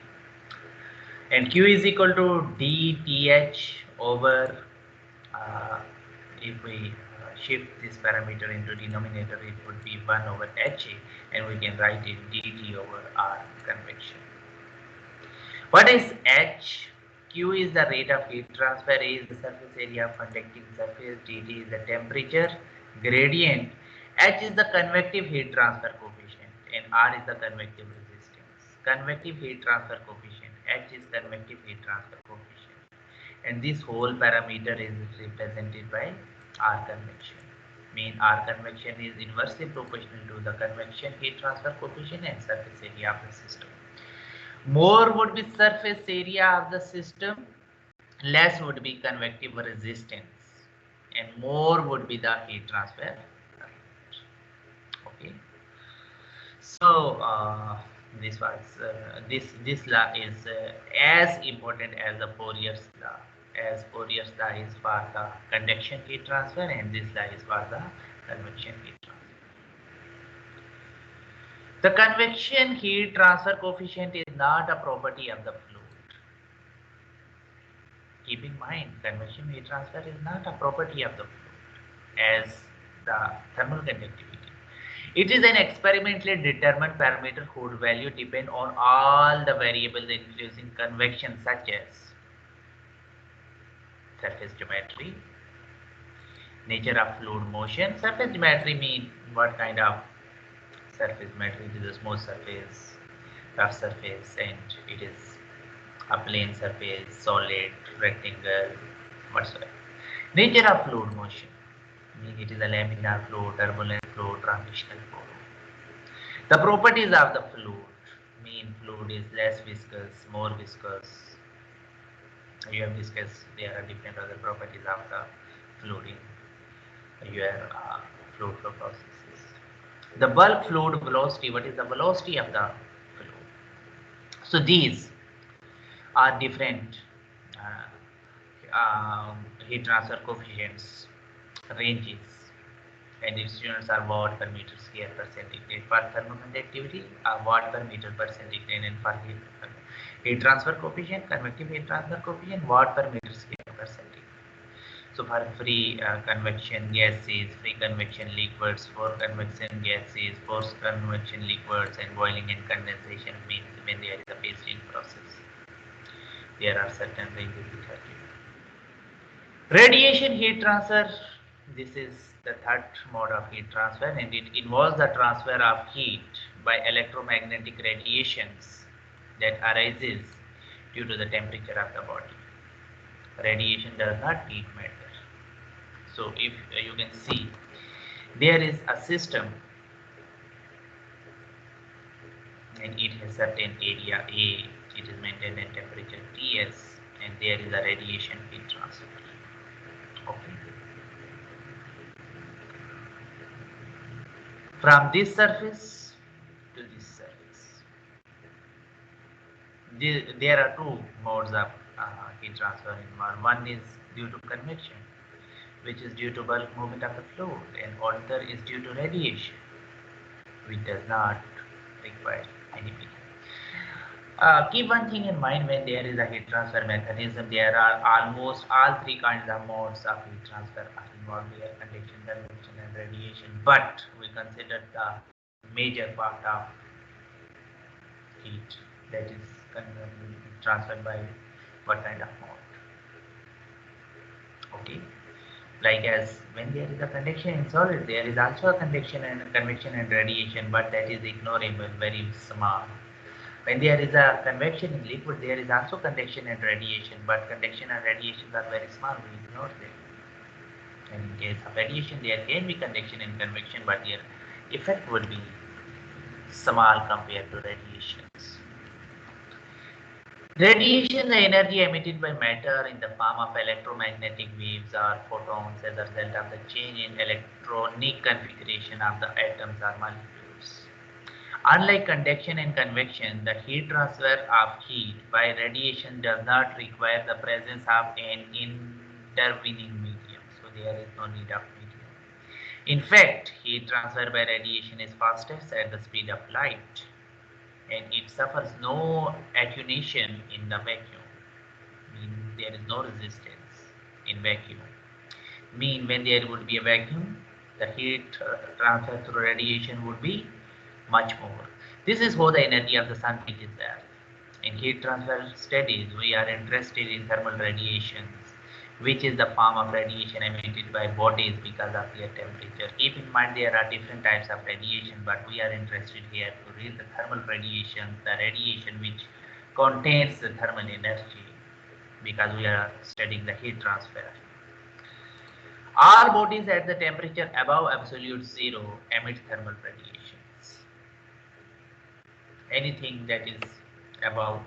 And Q is equal to dTh over, if we shift this parameter into denominator, it would be 1 over Ha, and we can write it dt over R convection. What is H? Q is the rate of heat transfer, A is the surface area of conducting surface, dt is the temperature gradient, H is the convective heat transfer coefficient, and R is the convective resistance. Convective heat transfer coefficient, H is convective heat transfer coefficient, and this whole parameter is represented by R convection. Mean R convection is inversely proportional to the convection heat transfer coefficient and surface area of the system. More would be surface area of the system, less would be convective resistance, and more would be the heat transfer. Okay. So this law is as important as the Fourier's law. As Fourier's law is for the conduction heat transfer, and this law is for the convection heat transfer. The convection heat transfer coefficient is not a property of the fluid. Keep in mind, convection heat transfer is not a property of the fluid as the thermal conductivity. It is an experimentally determined parameter whose value depend on all the variables influencing convection, such as surface geometry, nature of fluid motion. Surface geometry means what kind of surface geometry. It is a smooth surface, rough surface, and it is a plane surface, solid, rectangle, whatsoever. Nature of fluid motion. It is a laminar flow, turbulent flow, transitional flow. The properties of the fluid. Fluid is less viscous, more viscous. You have discussed there are different other properties of the fluid in your fluid flow processes. The bulk fluid velocity. What is the velocity of the fluid? So these are different heat transfer coefficients, ranges, and its units are watt per meter square per centigrade for thermal conductivity, watt per meter per centigrade, and for heat transfer coefficient, convective heat transfer coefficient, watt per meter square per centigrade. So for free convection gases, free convection liquids, for convection gases, forced convection liquids, and boiling and condensation means when there is a phase change process, there are certain ranges which are given. Radiation heat transfer. This is the third mode of heat transfer, and it involves the transfer of heat by electromagnetic radiations that arises due to the temperature of the body. Radiation does not heat matter. So if you can see, there is a system and it has certain area A, it is maintained at temperature Ts, and there is a radiation heat transfer. Okay. From this surface to this surface. There are two modes of heat transfer involved. One is due to convection, which is due to bulk movement of the fluid, and other is due to radiation, which does not require any medium. Keep one thing in mind when there is a heat transfer mechanism, there are almost all three kinds of modes of heat transfer are involved here: conduction, convection, and radiation. But we consider the major part of heat, that is transferred by what kind of mode. Okay, like as when there is a conduction in solid, there is also a conduction and convection and radiation, but that is ignorable, very small. When there is a convection in liquid, there is also conduction and radiation, but conduction and radiation are very small, we ignore them. And in case of radiation, there can be conduction and convection, but their effect would be small compared to radiations. Radiation, the energy emitted by matter in the form of electromagnetic waves or photons as a result of the change in electronic configuration of the atoms or molecules. Unlike conduction and convection, the heat transfer of heat by radiation does not require the presence of an intervening medium. So there is no need of medium. In fact, heat transfer by radiation is fastest at the speed of light, and it suffers no attenuation in the vacuum. Mean there is no resistance in vacuum. Mean when there would be a vacuum, the heat transfer through radiation would be much more. This is how the energy of the sun reaches the earth. In heat transfer studies, we are interested in thermal radiations, which is the form of radiation emitted by bodies because of their temperature. Keep in mind there are different types of radiation, but we are interested here to read the thermal radiation, the radiation which contains the thermal energy, because we are studying the heat transfer. All bodies at the temperature above absolute zero emit thermal radiations. Anything that is above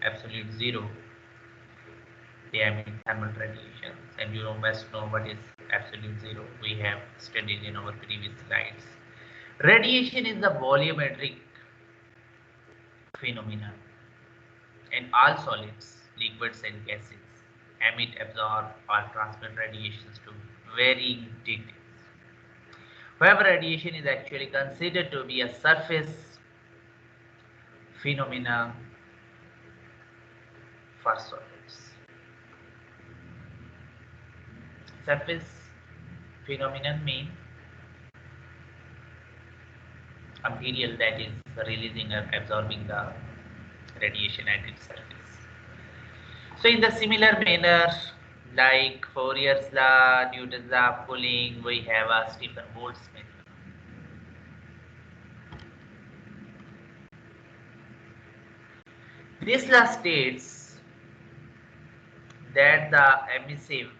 absolute zero, they emit thermal radiations, and you must know what is absolute zero. We have studied in our previous slides. Radiation is the volumetric phenomenon, and all solids, liquids, and gases emit, absorb, or transmit radiations to varying degrees. However, radiation is actually considered to be a surface phenomena for solids. Surface phenomenon mean a material that is releasing or absorbing the radiation at its surface. So in the similar manner, like Fourier's law, Newton's law of cooling, we have a Stephen Boltzmann. This law states that the emissive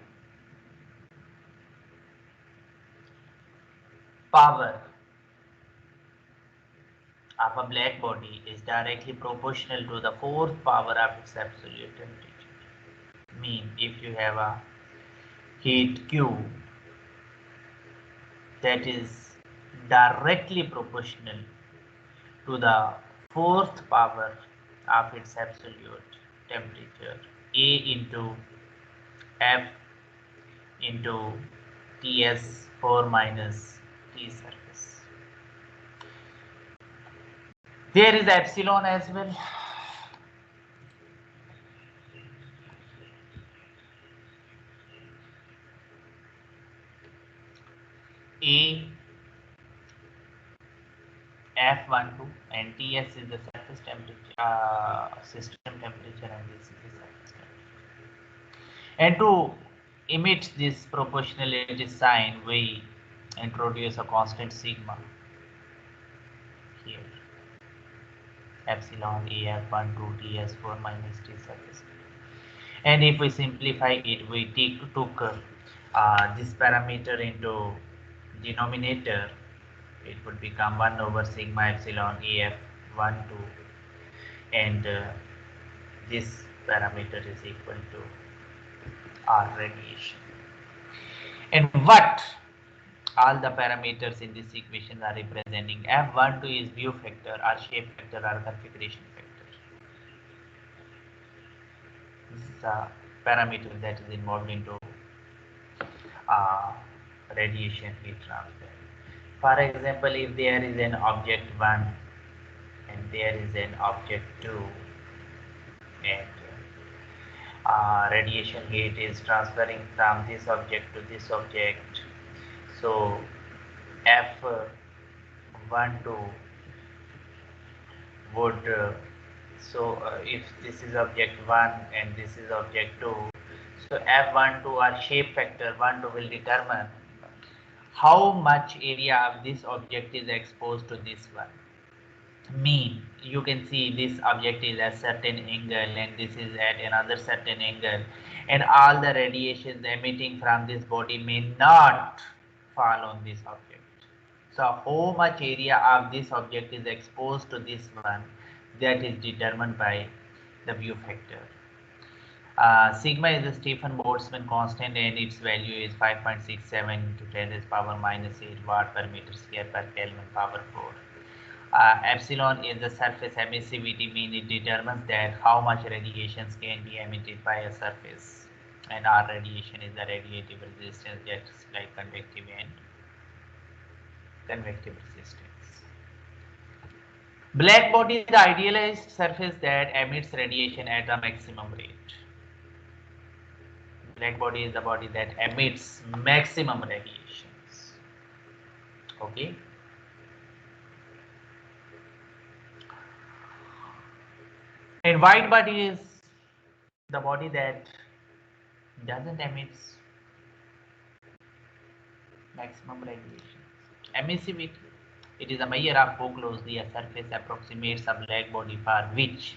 power of a black body is directly proportional to the fourth power of its absolute temperature. Mean if you have a heat Q that is directly proportional to the fourth power of its absolute temperature, A into F into Ts 4 minus T surface. There is epsilon as well. A F12 and Ts is the surface temperature, system temperature, and this is the surface temperature. And to emit this proportionality sign, we introduce a constant sigma here. Epsilon AF12 TS4 minus T surface. And if we simplify it, we took this parameter into denominator, it would become 1 over sigma epsilon AF12, and this parameter is equal to R radiation. And what all the parameters in this equation are representing? F12 is view factor, or shape factor, or configuration factor. This is the parameter that is involved into uh, radiation heat transfer. For example, if there is an object 1 and there is an object 2 and radiation heat is transferring from this object to this object, so F12 would if this is object 1 and this is object 2, so F12 or shape factor 12 will determine how much area of this object is exposed to this one. Mean, you can see this object is at certain angle and this is at another certain angle, and all the radiations emitting from this body may not fall on this object. So how much area of this object is exposed to this one, that is determined by the view factor. Sigma is the Stephen Boltzmann constant and its value is 5.67 into 10 to the power minus 8 watt per meter square per Kelvin power 4. Epsilon is the surface emissivity, mean it determines that how much radiations can be emitted by a surface, and R radiation is the radiative resistance, just like convective and convective resistance. Black body is the idealized surface that emits radiation at a maximum rate. Black body is the body that emits maximum radiations. Okay. And white body is the body that doesn't emit maximum radiation. Emissivity. It is a measure of how closely a surface approximates a black body for which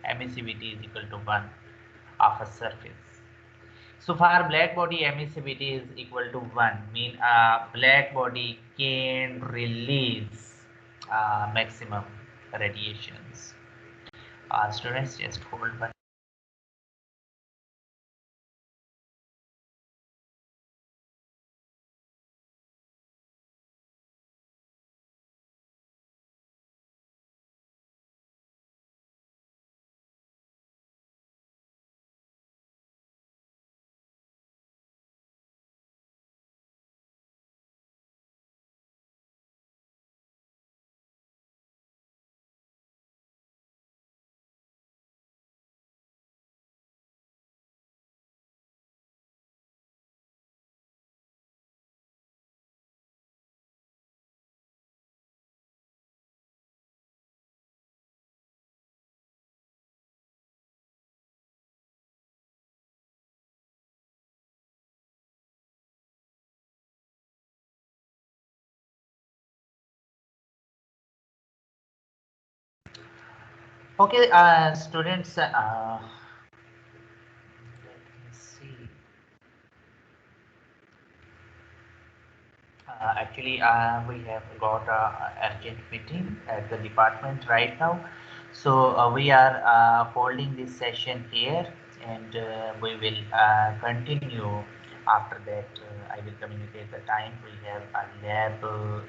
emissivity is equal to 1 of a surface. So for black body, emissivity is equal to 1, mean a black body can release maximum radiations. Students, just hold one. Okay, students, let me see. Actually, we have got a urgent meeting at the department right now. So we are holding this session here, and we will continue after that. I will communicate the time. We have a lab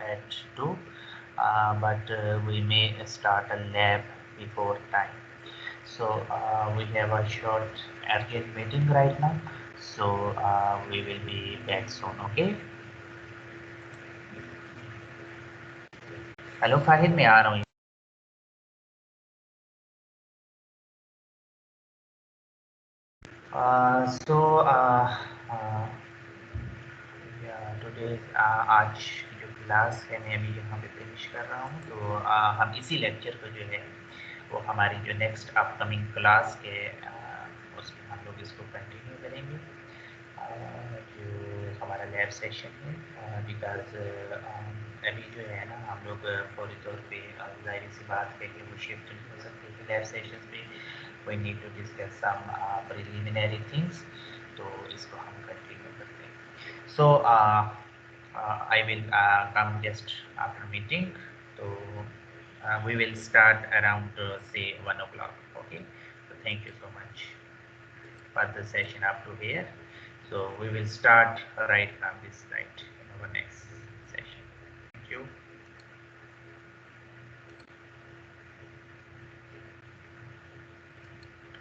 at 2, but we may start a lab before time. So we have a short urgent meeting right now. So we will be back soon. Okay. Hello Fahid, मैं आ रहा हूँ. So today आज की जो class है मैं अभी यहाँ पे फिनिश कर रहा हूँ. तो हम इसी लेक्चर को जो है वो हमारी जो नेक्स्ट अपकमिंग क्लास के उसमें हम लोग इसको कंटिन्यू करेंगे. जो हमारा लैब सेशन है, बिकॉज अभी जो है ना हम लोग फौरी तौर पे ज़ाहिर सी बात है कि वो शिफ्ट नहीं हो सकते लैब सेशन पे. we need to discuss some preliminary things, तो इसको हम कंटिन्यू करते हैं. So I will come just after meeting. So we will start around say 1 o'clock. Okay. So thank you so much for the session up to here. So we will start right from this right in our next session. Thank you.